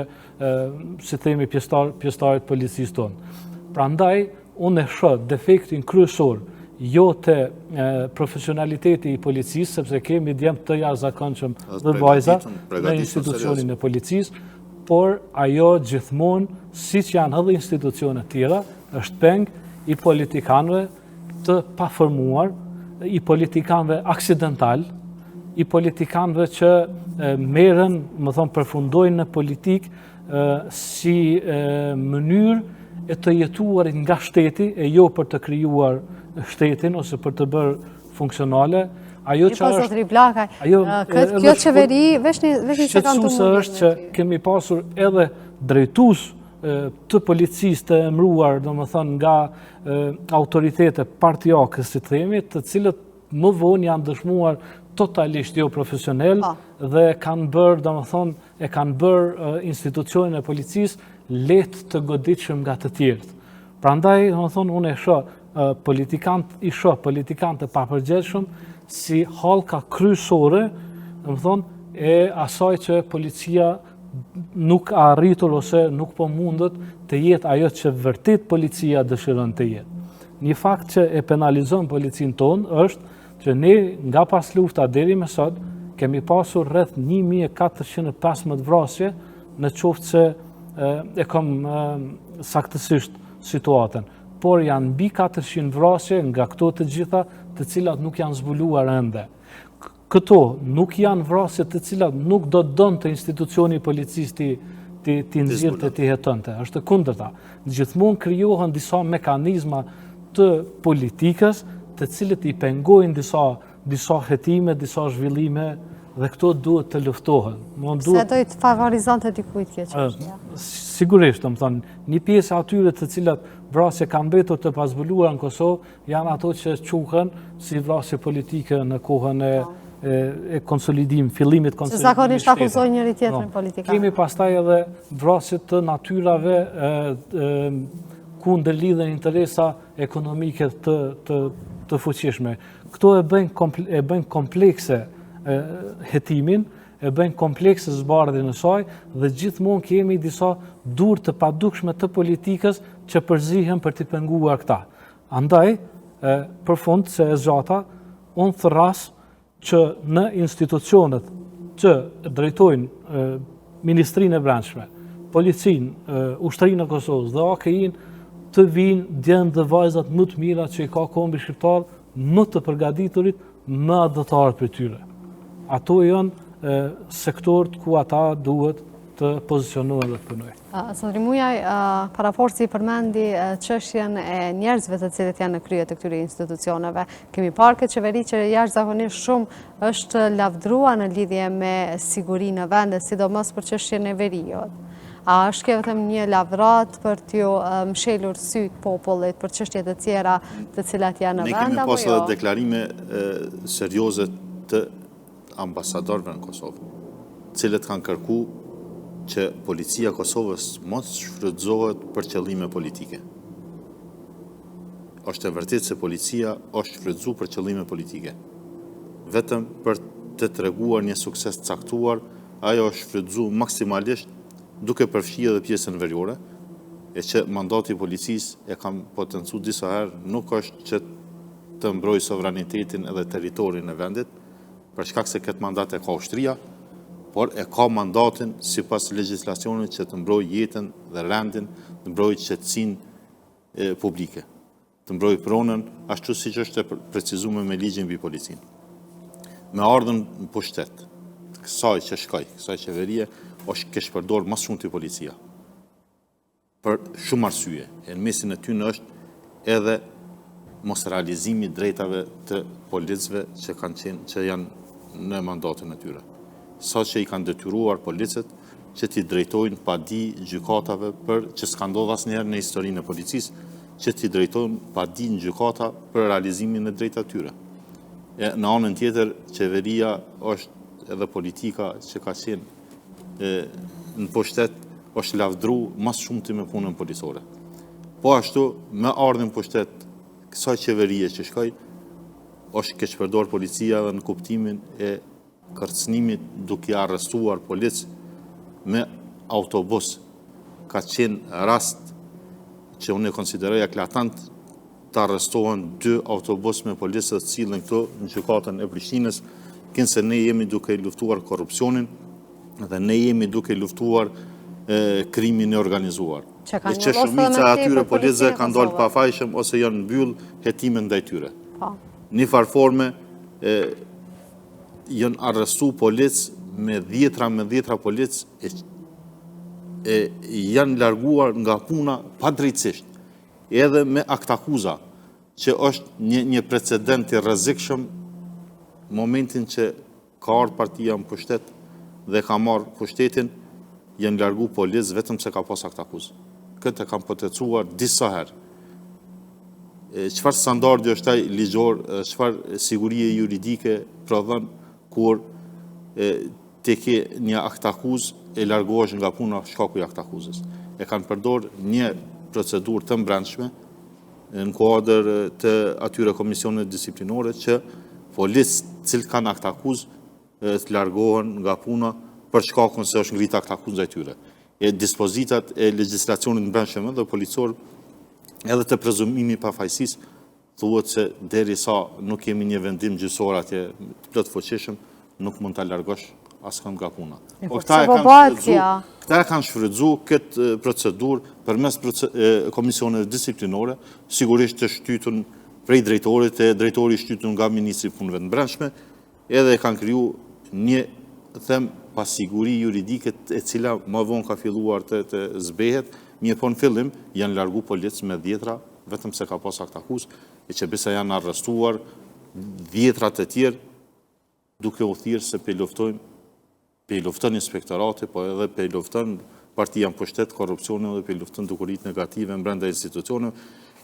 Speaker 12: si themi pjestarit policisë tonë. Prandaj, unë e shoh defektin kryesor jo të profesionaliteti i policisë, sepse kemi djemë të jashtëzakonshëm dhe vajza në institucionin e policisë, por ajo gjithmonë, siç janë edhe institucionet tjera, është peng i politikanëve të paformuar, i politikanëve aksidental, i politikanëve që merren, përfundojnë në politikë si mënyrë e të jetuarit nga shteti, e jo për të krijuar shtetin ose për të bërë funksionale. Ajo që
Speaker 1: është kjo qeveri veç një sekond
Speaker 12: është që kemi pasur edhe drejtues të policisë të emëruar, domethënë nga autoritete partijake, si themi, të cilët më vonë janë dëshmuar totalisht jo profesional dhe kanë bërë, domethënë, e kanë bërë institucionin e policisë lehtë të goditshëm nga të tjerët. Prandaj, domethënë, unë e shoh politikantë të papërgjegjshëm si hallka kryesore, e asaj që policia nuk ka arritur ose nuk po mundet të jetë ajo që vërtet policia dëshiron të jetë. Një fakt që e penalizon policinë tonë është që ne nga pas lufta deri më sot kemi pasur rreth 1415 vrasje, në qoftë se e kam saktësisht situatën. Por janë mbi 400 vrasje nga këto të gjitha të cilat nuk janë zbuluar ende. Këto nuk janë vrasje të cilat nuk do të donte institucioni policisë ti nxirrte ti hetonte. Është kundërta. Gjithmonë krijohen disa mekanizma të politikës të cilët i pengojnë disa hetime, disa zhvillime dhe këto duhet të luftohen.
Speaker 1: Se do të favorizonte dikujt kjo çështje.
Speaker 12: Sigurisht, një pjesë atyre të cilat vrasje kanë mbetur të pazbuluara në Kosovë janë ato që quhen si vrasje politike në kohën e fillimit konsolidimit.
Speaker 1: Zakonisht akuzojnë njëri tjetrin politikanë.
Speaker 12: Kemi pastaj edhe vrasje të natyrave ku ndërlidhen interesa ekonomike të fuqishme. Këto e bëjnë komplekse hetimin, e bëjnë komplekse zbardhjen e saj dhe gjithmonë kemi disa dur të padukshme të politikës që përzihen për t'i penguar këta. Andaj, për fund se e zgjata, unë thërras që në institucionet që drejtojnë Ministrinë e Brendshme, Policinë, Ushtrinë e Kosovës dhe AKI-n të vinë djemë dhe vajzat më të mira që i ka kombi shqiptar, më të përgatiturit, më adhëtarët për tyre. Ato janë sektorët ku ata duhet të pozicionohen dhe të punojnë.
Speaker 1: Zotri Mujaj, paraforci i përmendi çështjen e njerëzve të cilët janë në krye të këtyre institucioneve. Kemi parë këtë qeveri që jashtëzakonisht shumë është lavdruar në lidhje me sigurinë në vende, sidomos për çështjen e veriut. A është kjo vetëm një lavdrat për t'ju mshelur syt popullit për çështje të tjera të cilat janë në vend apo jo?
Speaker 11: Ne kemi pasur edhe deklarime serioze të ambasadorëve në Kosovë, cilët kanë kërku që policia Kosovës mos shfrytëzohet për qëllime politike. është e vërtet se policia është shfrytzu për qëllime politike. Vetëm për të treguar një sukses caktuar, ajo është shfrytzu maksimalisht duke përfshirë edhe pjesën veriore, e që mandati i policisë e kam potencu disa herë nuk është që të mbrojë sovranitetin edhe territorin e vendit, për shkak se këtë mandat e ka ushtria, por e ka mandatin sipas legjislacionit që të mbrojë jetën dhe rendin, të mbrojë qetësinë publike, të mbrojë pronën ashtu siç është e precizuar me ligjin mbi policinë. Me ardhën në pushtet, kësaj që shkoj, kësaj qeverie, është kesh përdor më shumë të policia. Për shumë arsye, e në mesin e tyre është edhe mos realizimi drejtave të policëve që janë në mandatin e tyre. Sa që i kanë detyruar policët që t'i drejtojnë padi gjykatave për që s'ka ndodhur asnjëherë në historinë e policisë, që t'i drejtojnë padi në gjykata për realizimin e drejtave të tyre. Në anën tjetër, qeveria është edhe politika që ka qenë në pushtet është lavdru mas shumë të me punën policore. Po ashtu, me ardhin pushtet kësaj qeverie që shkoj, është keqpërdor policia dhe në kuptimin e kërcënimit duke arrestuar policë me autobus. Ka qenë rast që unë e konsideroj eklatant të arrestohen 2 autobus me policë të cilën këto në gjykatën e Prishtinës, kënë se ne jemi duke luftuar korrupsionin dhe ne jemi duke luftuar krimin e organizuar. E që shumica atyre policëve kanë dalë pafajshëm ose janë mbyll hetimin ndaj tyre. Një farforme janë arrestu policë me dhjetra policë janë larguar nga puna pa drejtësisht, edhe me aktakuza, që është një precedent i rrezikshëm momentin që ka ardhur partia në pushtet dhe ka marrë pushtetin, janë largu policë vetëm se ka pas aktakuzë. Këtë e kam potencuar disa herë. Çfarë standardi është ai ligjor, çfarë sigurie juridike prodhon kur te ke një aktakuzë e largohesh nga puna shkaku i aktakuzës. E kanë përdor një procedurë të brendshme në kuadër të atyre komisioneve disiplinore që policët cilët kanë aktakuzë të largohen nga puna për shkakun se është ngritur aktakuzë ndaj tyre. Dispozitat e legjislacionit në brendshëm dhe policor edhe të prezumimi pafajësisë thuhet se derisa nuk kemi një vendim gjyqësor atje të plot fuqishëm, nuk mund ta largosh askënd nga puna. Këta e kanë shfrytzu këtë procedurë përmes komisioneve disiplinore, sigurisht të shtytun prej drejtorit e drejtori shtytun nga ministri i punëve të brendshme, edhe kanë kriju një pasiguri juridike e cila më vonë ka filluar të zbehet, mirë po në fillim janë largu policë me dhjetra, vetëm se ka pas aktakuzë, e që besa janë arrestuar dhjetrat e tjerë, duke u thirrë se pe i lufton inspektorati, po edhe pe i lufton partia në pushtet, korrupsionin dhe pe i lufton dukurit negative në brenda institucioneve,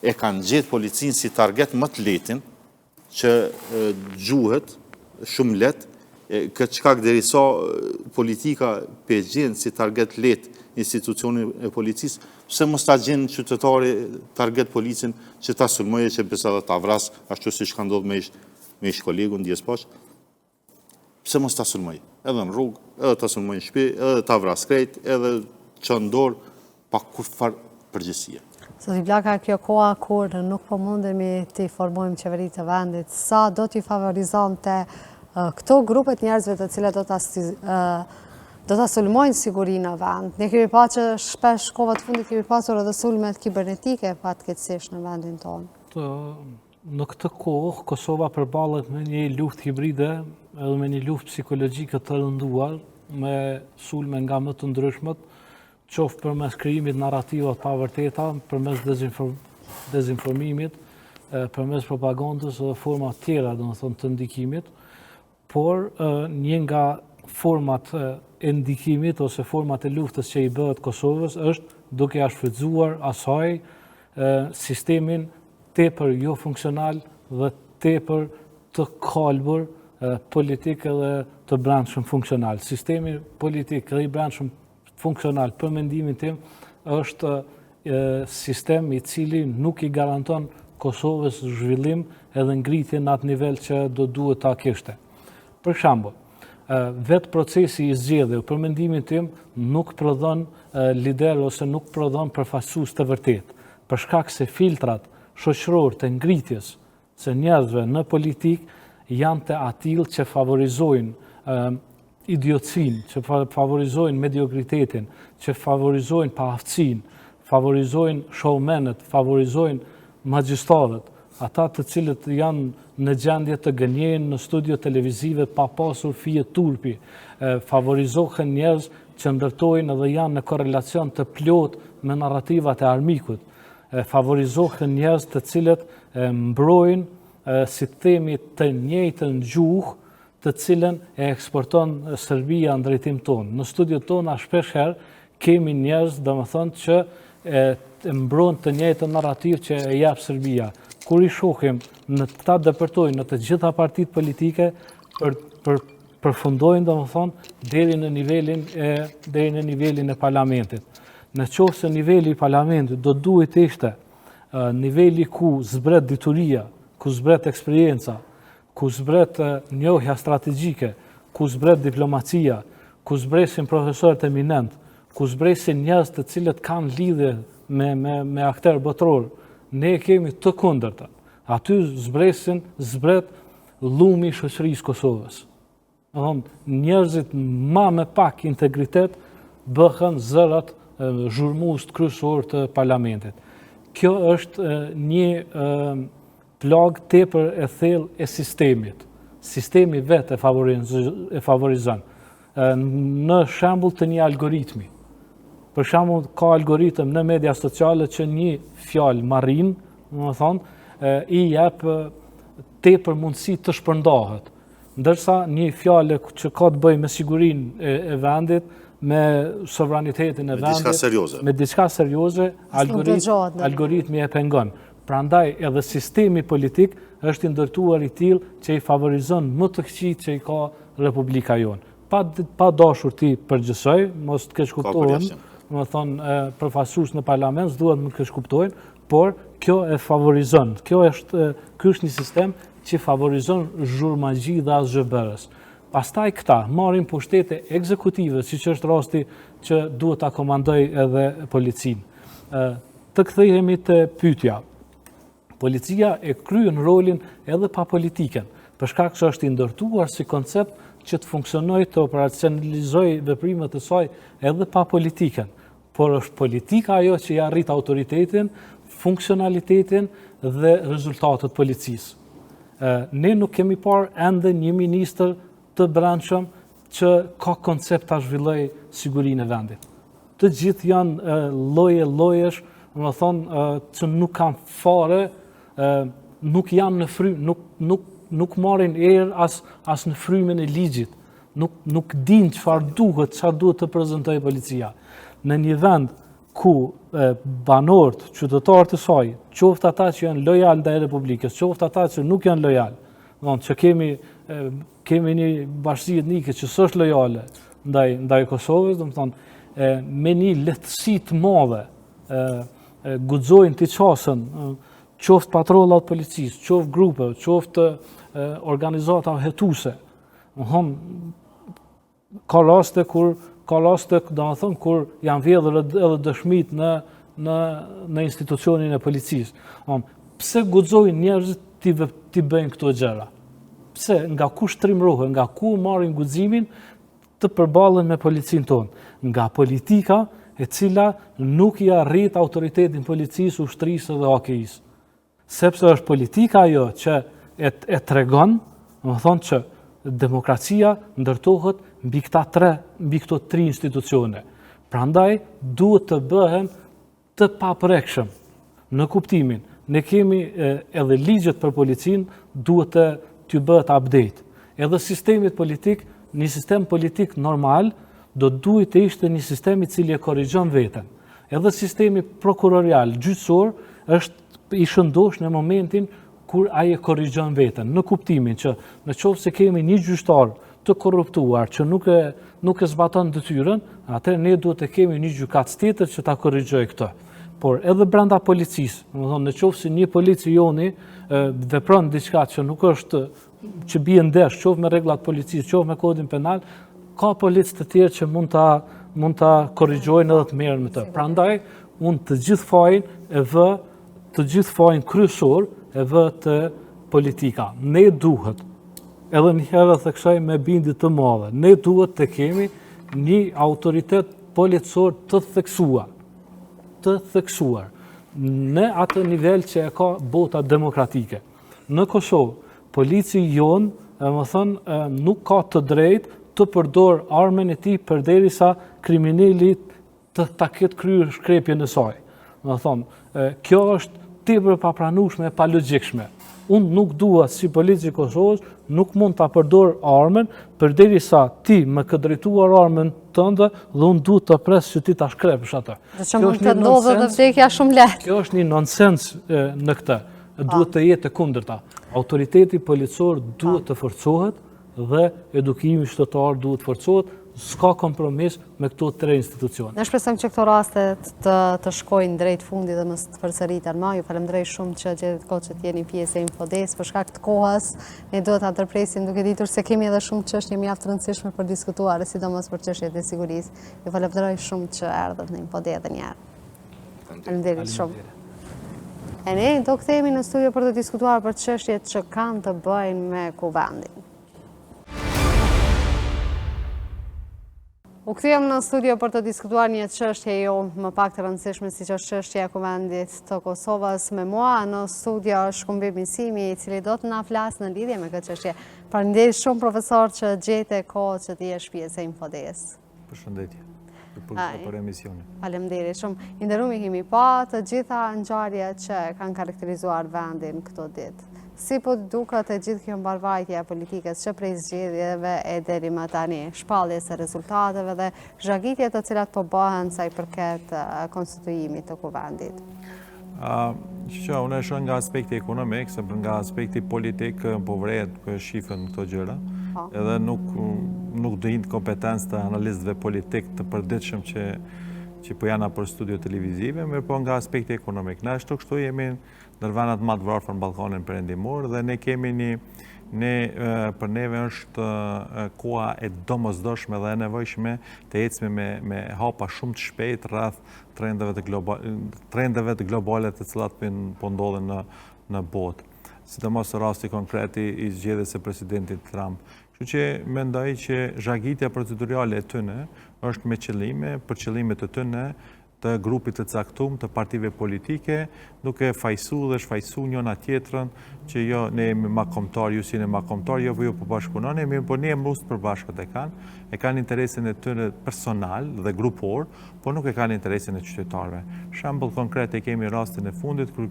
Speaker 11: e kanë gjetë policinë si target më të letin, që gjuhet shumë letë, këtë shkak derisa politika pe gjenë si target let institucioni e policisë, pse mos ta gjenë qytetari target policin që ta sulmoje që besa dhe ta vras, ashtu si ka ndodhur me ish kolegun Dies Paq, pse mos ta sulmoje? Edhe në rrugë, edhe ta sulmoje në shtëpi, edhe ta vras krejt, edhe çon dorë pa kurrë përgjegjësie.
Speaker 1: Zoti Blaka, kjo koha kur nuk po mundemi të formojmë qeveritë të vendit, sa do t'i favorizonte këto grupet njerëzve të cilat do ta sulmojnë sigurinë në vend. Ne kemi pa që shpesh kohëve të fundit kemi pasur edhe sulmet kibernetike fatkeqësisht në vendin tonë.
Speaker 12: Në këtë kohë, Kosova përballet me një luftë hibride edhe me një luftë psikologjike të rënduar, me sulme nga më të ndryshmet, qoftë përmes krijimit narrativa të pavërteta, përmes dezinformimit, përmes propagandës dhe forma tjera, domethënë të ndikimit, por një nga format e ndikimit ose format e luftës që i bëhet Kosovës është duke ia shfrytzuar asaj sistemin tepër jo funksional dhe tepër të kalbur politik edhe të brendshëm funksional. Sistemi politik dhe i brendshëm funksional për mendimin tim është sistem i cili nuk i garanton Kosovës zhvillim edhe ngritje në atë nivel që do duhet ta kishte. Për shembull, vetë procesi i zgjedhjeve, për mendimin tim, nuk prodhon lider ose nuk prodhon përfaqësues të vërtet, për shkak se filtrat shoqëror të ngritjes së njerëzve në politikë janë të atill që favorizojnë idiotësinë, që favorizojnë mediokritetin, që favorizojnë paaftësinë, favorizojnë showmenët, favorizojnë magjistarët, ata të cilët janë në gjendje të gënjejnë në studio televizive pa pasur fije turpi, favorizohen njerëz që ndërtojnë dhe janë në korelacion të plot me narrativat e armikut, favorizohen njerëz të cilët mbrojnë si themi të njëjtën gjuhë të cilën e eksporton Serbia në drejtim tonë. Në studiot tona shpeshherë kemi njerëz, domethënë, që mbrojnë të njëjtën narrativ që e jep Serbia. Kur i shohim në ta depërtojnë në të gjitha partitë politike përfundojnë domethënë deri në nivelin e parlamentit. Në qoftë se niveli i parlamentit do duhet të ishte niveli ku zbret dituria, ku zbret eksperienca, ku zbret njohja strategjike, ku zbret diplomacia, ku zbresin profesorët eminent, ku zbresin njerëz të cilët kanë lidhje me akter botror, ne kemi të kundërtën. Aty zbret llumi i shoqërisë Kosovës. Njerëzit ma me pak integritet bëhen zërat zhurmues kryesor të parlamentit. Kjo është një plagë tepër e thellë e sistemit. Sistemi vetë e favorizon. Në shembull të një algoritmi. Për shembull, ka algoritëm në media sociale që një fjalë marrin, i jep tepër mundësi të shpërndahet. Ndërsa një fjalë që ka të bëjë me sigurinë e vendit, me sovranitetin e vendit, me diçka serioze, algoritmi e pengon. Prandaj edhe sistemi politik është i ndërtuar i tillë që i favorizon më të këqijt që i ka Republika jonë. Pa dashur ti përgjësoj, mos të keq kuptohen, më thonë përfaqësues në parlament, s'duhet më keq kuptojnë, por kjo e favorizon. Ky është një sistem që favorizon zhurmagji dhe asgjëbërës. Pastaj këta marrin pushtete ekzekutive, siç është rasti që duhet ta komandoj edhe policinë. Të kthehemi te pyetja. Policia e kryen rolin edhe pa politiken, për shkak se është i ndërtuar si koncept që të funksionojë të operacionalizojë veprimet e saj edhe pa politiken. Por është politika ajo që ja rrit autoritetin, funksionalitetin dhe rezultatet policisë. Ne nuk kemi parë ende një ministër të brendshëm që ka koncept ta zhvillojë sigurinë e vendit. Të gjithë janë lloje-llojesh, do të thonë që nuk kanë fare, nuk janë në frym, nuk marrin erë as në frymën e ligjit. Nuk dinë çfarë duhet të prezantojë policia. Në një vend ku banorët, qytetarët e saj, qoftë ata që janë lojal ndaj Republikës, qoftë ata që nuk janë lojal, që kemi një bashkësi etnike që s'është lojale ndaj Kosovës, me një lehtësi të madhe, guxojnë të qasën, qoftë patrollat policisë, qoftë grupe, qoftë organizata hetuese. Ka raste kur kur janë vjedhur edhe dëshmit në institucionin e policisë. Pse guxojnë njerëzit t'i bëjnë këto gjëra? Pse? Nga ku shtrimrohen, nga ku marrin guximin të përballen me policinë tonë? Nga politika e cila nuk i arrit autoritetin policisë, ushtrisë dhe AKI-së. Sepse është politika ajo që e tregon, do të thonë që demokracia ndërtohet mbi këto tri institucione. Prandaj duhet të bëhen të paprekshëm në kuptimin. Ne kemi edhe ligjet për policinë, duhet të bëhet update. Edhe sistemit politik, një sistem politik normal, do duhet të ishte një sistem i cili e korrigjon veten. Edhe sistemi prokurorial, gjyqësor, është i shëndosh në momentin kur ai e korrigjon veten, në kuptimin që në qoftë se kemi një gjyqtar të korruptuar që nuk e zbaton detyrën, atëherë ne duhet të kemi një gjykatës tjetër që ta korrigjojë këtë. por edhe brenda policisë, në qoftë si një policioni vepron diçka që nuk është që bie ndesh, qoftë me rregullat policisë, qoftë me kodin penal, ka policë të tjerë që mund ta korrigjojnë edhe të merren me të. Prandaj unë të gjithë fajin kryesor e vë të politika. Ne duhet, edhe një herë theksoj me bindje të madhe, ne duhet të kemi një autoritet policor të theksuar në atë nivel që e ka bota demokratike. Në Kosovë, polici jonë, nuk ka të drejtë të përdor armën e tij përderisa kriminali ta ketë kryer shkrepjen e saj. Kjo është tepër papranueshme e palogjikshme. Unë nuk dua si polici i Kosovës, nuk mund ta përdor armën përderisa ti më ke drejtuar armën tënde dhe unë duhet të pres që ti ta shkrepësh atë.
Speaker 1: Që mund të ndodhë dhe vdekja shumë lehtë.
Speaker 12: Kjo është një nonsens në këtë. Duhet të jetë e kundërta. Autoriteti policor duhet të forcohet dhe edukimi qytetar duhet të forcohet. S'ka kompromis me këto tre institucione.
Speaker 1: Ne shpresojmë që këto raste të shkojnë drejt fundit dhe mos të përsëriten më. Ju falenderoj shumë që gjetët kohë që t'jeni pjesë e Infodes. Për shkak të kohës, ne duhet ta ndërpresim duke ditur se kemi edhe shumë çështje mjaft të rëndësishme për diskutuar, sidomos për çështjet e sigurisë. Ju falenderoj shumë që erdhët në Infodes edhe një herë. Faleminderit shumë. E ne do kthehemi në studio për të diskutuar për çështjet që kanë të bëjnë me kuvendin. U kthyem në studio për të diskutuar një çështje jo më pak të rëndësishme siç është çështja e kuvendit të Kosovës. Me mua në studio është Kumbim Misimi, i cili do të na flasë në lidhje me këtë çështje. Faleminderit shumë profesor që gjete kohë që të jesh pjesë e Infodes.
Speaker 13: Përshëndetje. Për emisionin.
Speaker 1: Faleminderit shumë. I nderuar kemi pa të gjitha ngjarjet që kanë karakterizuar vendin këto ditë. Si po duket e gjithë kjo mbarvajtje e politikës që prej zgjedhjeve e deri më tani, shpalljes së rezultateve dhe zhagitjet të cilat po bëhen sa i përket konstituimit të kuvendit?
Speaker 13: Unë e shoh nga aspekti ekonomik, se nga aspekti politik po vret shifën këto gjëra, edhe nuk do hinë kompetencë të analistëve politik të përditshëm që po janë për studio televizive, mirë po nga aspekti ekonomik. Ne ashtu kështu jemi ndër vendet më të varfër në Ballkanin Perëndimor dhe ne kemi për neve është koha e domosdoshme dhe e nevojshme të ecmi me hapa shumë të shpejt rreth trendeve të globale të cilat po ndodhen në botë. Sidomos rasti konkreti i zgjedhjes së presidentit Trump. Kështu që mendoj që zhagitja procedurale e tyne është me qëllime, për qëllimet të tyne, të grupit të caktuar të partive politike, duke fajsu dhe shfajsu njëna tjetrën që jo ne jemi ma kombëtar, ju si ne ma kombëtar, jo po ju po bashkëpunoni, po ne jemi rusë përbashkët e kanë interesin e tyre personal dhe grupor, po nuk e kanë interesin e qytetarëve. Shembull konkret e kemi rastin e fundit kur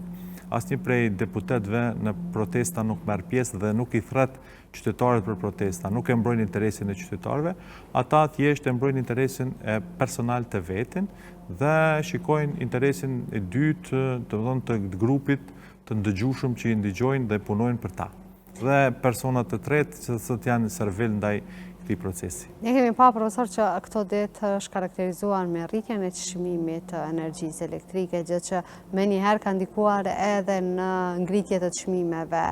Speaker 13: asnjë prej deputetëve në protesta nuk merr pjesë dhe nuk i thret qytetarët për protesta, nuk e mbrojnë interesin e qytetarëve, ata thjesht e mbrojnë interesin personal të vetin dhe shikojnë interesin e dytë të grupit të ndëgjueshëm që i ndëgjojnë dhe punojnë për ta. Dhe personat të tretë që janë servil ndaj këtij procesi.
Speaker 1: Ne kemi pa, profesor, që këto ditë është karakterizuar me rritjen e çmimit të energjisë elektrike, gjë që menjëherë ka ndikuar edhe në ngritje të çmimeve,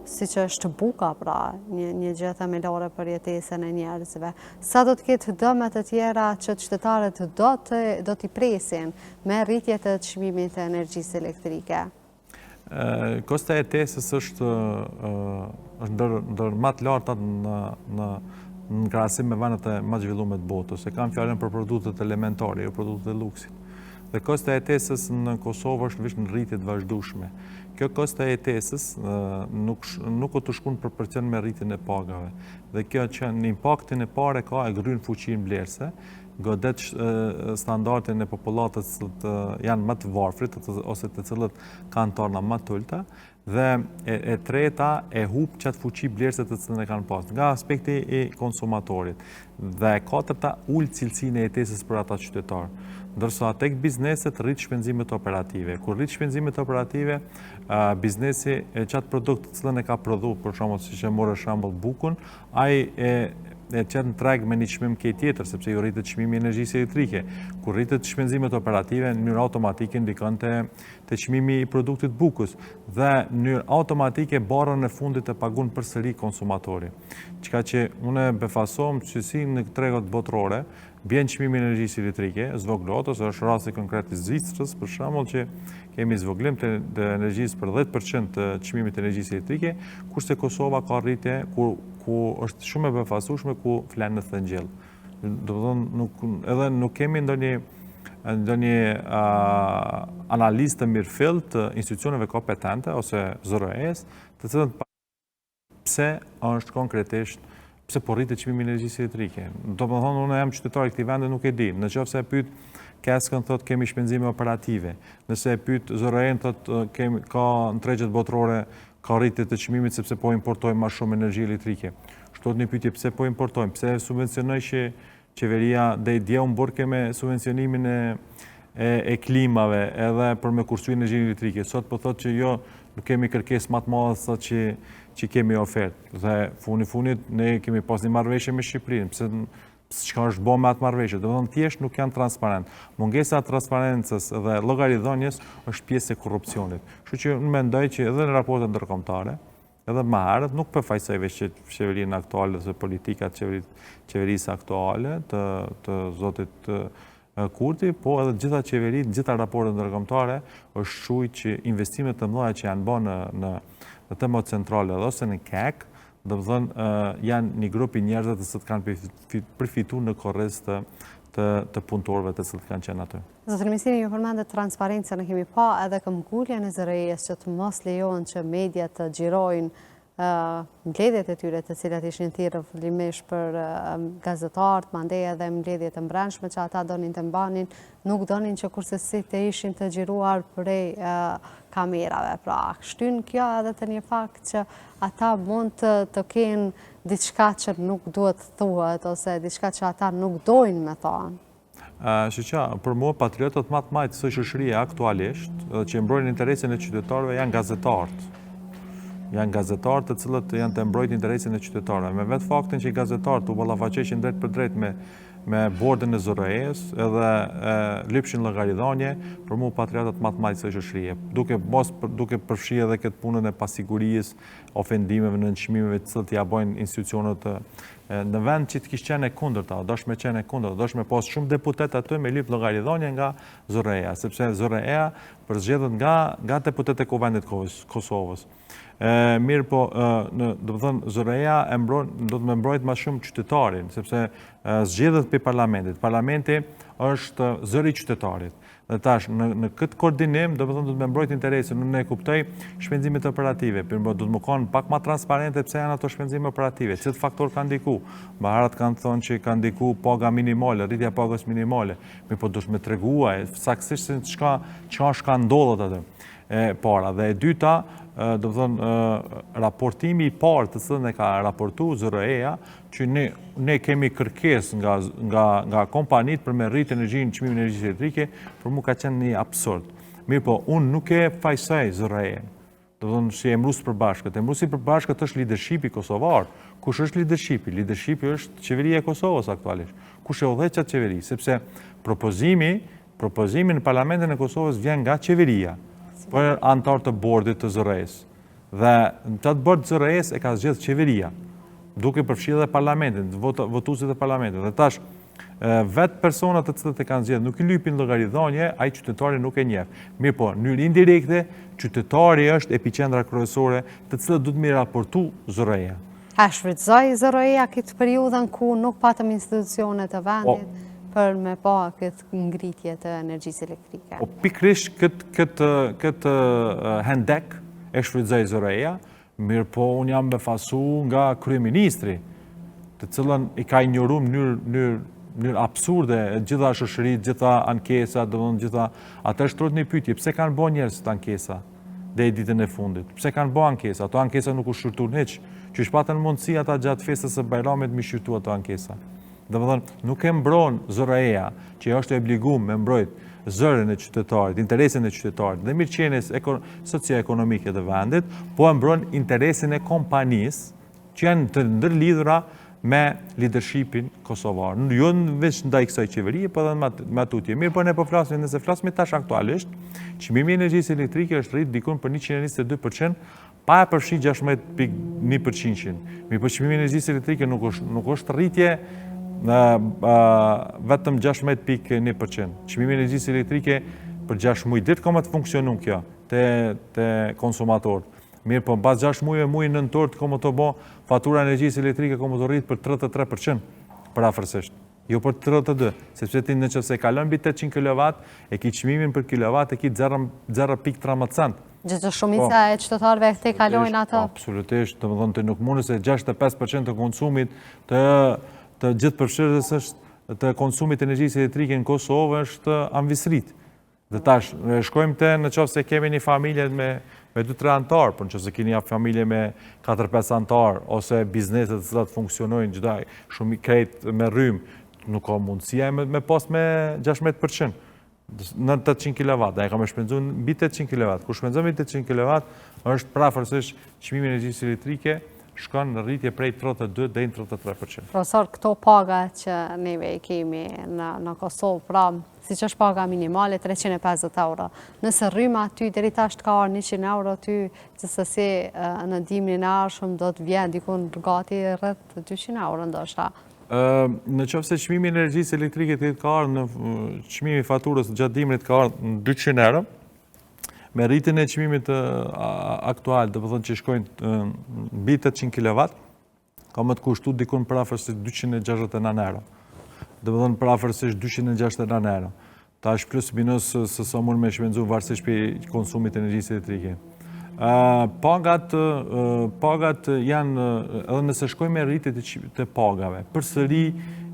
Speaker 1: siç është buka, pra, një gjë themelore për jetesën e njerëzve. Sa do të ketë dëme të tjera që qytetarët do t'i presin me rritje të çmimit të energjisë elektrike?
Speaker 13: Kosta e jetesës është ndër më të larta në krahasim me vendet e më zhvilluara të botës, se kanë fjalën për produktet elementare, jo produktet e luksit. Dhe kosta e jetesës në Kosovë është vetëm në rritje të vazhdueshme. Kjo kosta e jetesës nuk o të shkon në proporcion me rritjen e pagave. Dhe kjo që në impaktin e parë ka e gryn fuqinë blerëse, godet standardin e popullatës që janë më të varfrit ose të cilët kanë torna më të ulta, dhe e treta e hub qatë fuqi blerëse të cilën e kanë pas nga aspekti i konsumatorit. Dhe e katërta ul cilësinë e jetesës për ata qytetarë. Ndërsa tek bizneset rrit shpenzimet operative. Kur rrit shpenzimet operative, biznesi qatë produkt të cilën e ka prodhu, për shembull siç e morë shembull bukun, ai e qenë treg me një çmim ke tjetër, sepse ju rritet çmimi i energjisë elektrike. Kur rritet shpenzimet operative, në mënyrë automatike ndikon te çmimi i produktit bukës dhe në mënyrë automatike barrën e fundit e pagun përsëri konsumatori. Çka që unë befasom që si në tregot botërore bjen çmimi i energjisë elektrike, zvoglohet, ose është rasti konkret i Zvicrës, për shembull, që kemi zvoglim të energjisë për 10% të çmimit të energjisë elektrike, kurse Kosova ka rritje ku është shumë e befasueshme, ku flen në thëngjell. Do të thonë edhe nuk kemi ndonjë analizë të mirëfill të institucioneve kompetente ose ZRE-s, të cilët pse është konkretisht pse po rritet çmimi i energjisë elektrike. Do të thonë unë jam qytetar i këtij vendi, nuk e di. Nëse e pyet Keskën, thot kemi shpenzime operative. Nëse e pyet ZRE-n, thot ka në tregjet botërore ka rritje të çmimit sepse po importojmë më shumë energji elektrike. Shtot një pyetje pse po importojmë, pse subvencionoj që qeveria dhe dje unë burke me subvencionimin e klimave edhe për me kursy energji elektrike. Sot po thot që jo, nuk kemi kërkesë më të madhe sa që kemi ofertë. Dhe funit ne kemi pas një marrëveshje me Shqipërinë, pse çka është bë me atë marrëveshje. Do të thonë thjesht nuk janë transparent. Mungesa e transparencës dhe llogaridhënies është pjesë e korrupsionit. Kështu që unë mendoj që edhe në raportet ndërkombëtare, edhe më herët nuk përfaqësoj veç qeverinë aktuale ose politikat qeverisë aktuale të zotit Kurti, po edhe gjitha qeveritë, gjitha raportet ndërkombëtare është shuj që investimet të mëdha që janë bërë në temët centrale ose në KEK, do të thonë janë një grup i njerëzve të cilët kanë përfituar në korrez të punëtorëve të cilët kanë qenë aty.
Speaker 1: Zotëri Mesini, ju përmendet transparencën, ne kemi pa edhe këmbguljen e ZRE-s që të mos lejohen që mediat të xhirojnë mbledhjet e tyre të cilat ishin thirrë fillimisht për gazetarët, mandej edhe mbledhjet e mbrëmshme që ata donin të mbanin, nuk donin që kurse si të ishin të xhiruar prej kamerave. Pra, shtyn kjo edhe të një fakt që ata mund të kenë diçka që nuk duhet thuhet ose diçka që ata nuk dojnë me thonë.
Speaker 13: Shqyqa, për mua patriotët më të majtë së shoqëria aktualisht që mbrojnë interesin e qytetarëve janë gazetarët. Janë gazetarë të cilët janë të mbrojtë interesin e qytetarëve. Me vetë faktin që i gazetarët u ballafaqeshin drejt për drejt me bordën e ZRE-s edhe lypshin llogaridhënie, për mua patriotët më të majtë së shoqërie. Duke përfshi edhe këtë punën e pasigurisë, ofendimeve, nënçmimeve të cilët ja bojnë institucionet në vend që të kishte qenë e kundërta, dosh me qenë e kundërta, dosh me pas shumë deputet aty me lyp llogaridhënie nga ZRE-ja, sepse ZRE-ja përzgjedhet nga deputetet e Kuvendit Kosovës. Mirë po, do të thënë, ZRE-ja do të më mbrojt më shumë qytetarin, sepse zgjedhet për parlamentit. Parlamenti është zëri qytetarit. Dhe tash, në këtë koordinim, do të më mbrojt interesin, unë e kuptoj shpenzimet operative, do të më konë pak ma transparente pse janë ato shpenzime operative, cilët faktor kanë ndiku. Baharat kanë thonë që kanë ndiku paga minimale, rritja pagës minimale, mi po dush me treguaj, saksisht se çka shka ndodhët atë. Para. Dhe e dyta, do të thonë, raportimi i parë të cilën e ka raportu ZRE-ja, që ne kemi kërkes nga kompanit për me rritë energjinë, çmimin e energjisë elektrike, për mu ka qenë një absurd. Mirë po, unë nuk e fajsoj ZRE-n, do të thonë si emrus përbashkët. Emrusi përbashkët është leadershipi kosovar. Kush është leadershipi? Leadershipi është qeveria e Kosovës aktualisht. Kush e udhëheq qatë qeveri? Sepse propozimi në Parlamentin e Kosovës vjen nga qeveria për antar të bordit të ZRE-s. Dhe në të bord të ZRE-s e ka zgjedhë qeveria, duke përfshirë dhe parlamentin, votuesit e parlamentit. Dhe tash, vetë personat të cilët e kanë zgjedhë nuk i lypin llogaridhënie, ai qytetari nuk e njeh. Mirë po, në mënyrë indirekte, qytetari është epiqendra kryesore të cilët duhet më raportu ZRE-ja.
Speaker 1: A shfrytëzoi ZRE-ja këtë periudhën ku nuk patëm institucione të vendit për me pa këtë ngritje të energjisë elektrike?
Speaker 13: Pikrisht këtë hendek e shfrytëzoi ZRE-ja, mirë po unë jam befasu nga kryeministri, të cilën i ka injoruar në mënyrë absurde gjitha shoqëritë, gjitha ankesa, domethënë gjitha atë shtrohet një pyetje, pse kanë bërë njerëz të ankesa deri ditën e fundit? Pse kanë bërë ankesa? Ato ankesa nuk u shqyrtuan hiç. Që shpatën mundësi ata gjatë festës së Bajramit me shqyrtu ato ankesa. Domethënë nuk e mbron ZRE-ja, që është e obliguar me mbrojt zërin e qytetarit, interesin e qytetarit dhe mirëqenies socio-ekonomike të vendit, po e mbron interesin e kompanisë që janë të ndërlidhura me leadershipin kosovar. Jo veç ndaj kësaj qeverie, po edhe me tutje. Mirë, po ne po flasim, nëse flasim tash aktualisht, çmimi i energjisë elektrike është rrit dikun për 122%, pa e përfshi 16.1%. Mirë, po çmimi i energjisë elektrike nuk është rritje vetëm 16.1%. Çmimi i energjisë elektrike për 6 muaj ditë ka më të funksionon kjo te konsumatorët. Mirë, po pas 6 muaj nëntor të komo të bo fatura energjisë elektrike komo të rritë për 33% për afërsisht. Jo për 32, sepse ti nëse kalon mbi 800 kW, e ki çmimin për kilovat, e ki 0.13 cent.
Speaker 1: Gjithë shumica e qytetarëve këtej kalojnë atë?
Speaker 13: Absolutisht, domethënë të nuk mundë se 65% të konsumit të gjithë përfshirës të konsumit energjisë elektrike në Kosovë është anvisrit. Dhe tash, shkojmë të në qofë se kemi një familje me 2-3 antarë, për në qofë se keni një familje me 4-5 antarë, ose bizneset të cilat funksionojnë gjithaj, shumë krejt me rrymë, nuk ka mundësia me pas me 16% në 800 kW, dhe e ka me shpenzu në mbi 800 kW. Kur shpenzojmë mbi 800 kW, është prafërsisht çmimi i energjisë elektrike shkon në rritje prej 32 deri në 33%.
Speaker 1: Profesor, këto paga që neve i kemi në Kosovë, pra, si që është paga minimale, 350 euro. Nëse rrymë aty, deri tash të ka arë 100 euro, ty gjithsesi në dimrin e ardhshëm do të vjen dikun gati rreth 200 euro ndoshta.
Speaker 13: Në qoftë se çmimi i energjisë elektrike të ka arë në çmimi i faturës gjatë dimrit ka arë në 200 euro, me rritjen e çmimit aktual, do të thonë që shkojnë mbi 800 kW, ka më të kushtuar dikun prafërsisht 269 euro. Do të thonë prafërsisht 269 euro. Tash plus minus se sa mund me shpenzu varësisht për konsumit të energjisë elektrike. Pagat janë, edhe nëse shkojmë me rritjet të pagave, përsëri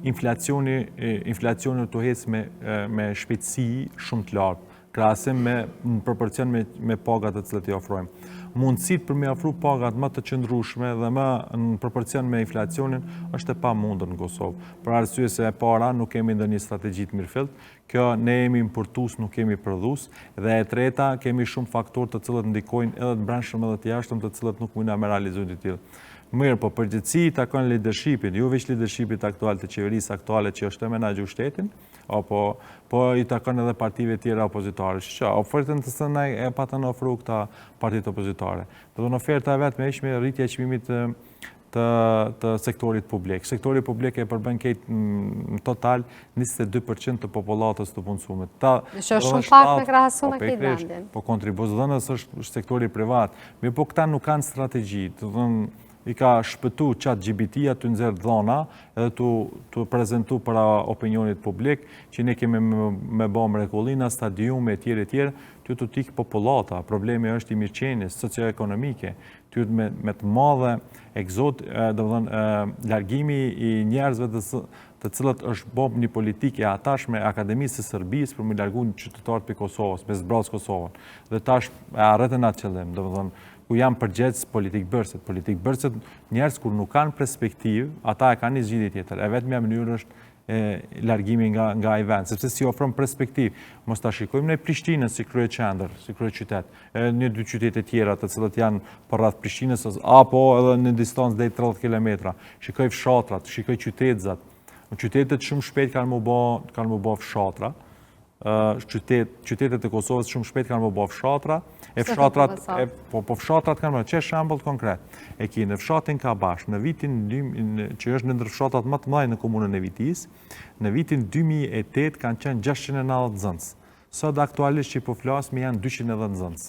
Speaker 13: inflacioni të ecë me shpejtësi shumë të lartë, krahasim në proporcion me pagat të cilat i ofrojmë. Mundësit për me ofru pagat më të qëndrueshme dhe më në proporcion me inflacionin është e pamundër në Kosovë. Për arsye se e para nuk kemi ndonjë strategji të mirëfillt, kjo ne jemi importues, nuk kemi prodhues, dhe e treta kemi shumë faktorë të cilët ndikojnë edhe të brendshëm edhe të jashtëm të cilët nuk mundna me realizuar të tillë. Mirë, po përgjithësi i takon leadershipit, jo veç leadershipit aktual të qeverisë aktuale që është të menaxhu shtetin, po i takon edhe partive tjera opozitare. Ofertën të së e patën ofru këta partitë opozitare. Do në oferta e vetë me ishme rritja e çmimit të sektorit publik. Sektori publik e përbën këtë në total 22% të popullatës të punësumit.
Speaker 1: Që është shumë pak me krahasu me këtë vendin.
Speaker 13: Po kontribuos dhënës është sektori privat. Mi po këta nuk kanë strategji, të dhënë i ka shpëtu ChatGPT-a të nxerr dhona edhe të prezentu para opinionit publik që ne kemi me bë mrekullina, stadiume, etj, ty të tikë popullata. Problemi është i mirëqenies socioekonomike, ty me të madhe largimi i njerëzve të cilët është bom një politikë e atashme Akademisë së Serbisë për me largu një qytetarët për Kosovës, me zbrazë Kosovën. Dhe tash e arretën atë qëllim, ku janë përgjithës politikë bërësit. Politikë bërësit njerës kur nuk kanë perspektivë, ata e kanë një zgjidhje tjetër. E vetëmja mënyrë është largimi nga i vend, sepse si ofron perspektivë. Mos ta shikojmë në Prishtinën si krye qendër, si krye qytet, një dy qytete tjera të cilët janë përreth Prishtinës, apo edhe në distancë deri 30 km. Shikoj fshatrat, shikoj qytetzat. Qytetet shumë shpejt kanë më bë fshatra. Qytetet e Kosovës shumë shpejt kanë më bë fshatra. Po fshatrat kanë më, që shembull konkret. E ki në fshatin Kabash, në vitin që është ndër fshatrat më të mëdha në komunën e Vitis, në vitin 2008 kanë qenë 690 nxënës. Sot aktualisht që po flasim janë 210 nxënës.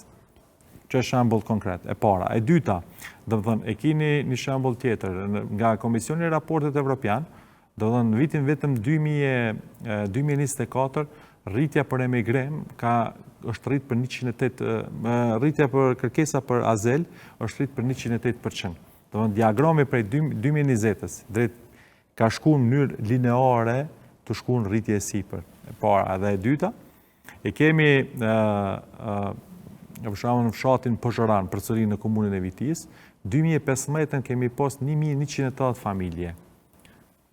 Speaker 13: Që shembull konkret. E para, e dyta, do të thonë, e keni një shembull tjetër nga Komisioni i Raportet Evropian, do të thonë në vitin vetëm 2024 rritja për emigrim është rrit për 108, rritja për kërkesa për azel është rrit për 108%. Do të diagrami prej 2020-s drejt ka shkuar në mënyrë lineare të shkuar në rritje e sipër. E para dhe e dyta, e kemi për shembull në fshatin Pozhoran, përsëri në komunën e Vitis, 2015 kemi pas 1180 familje.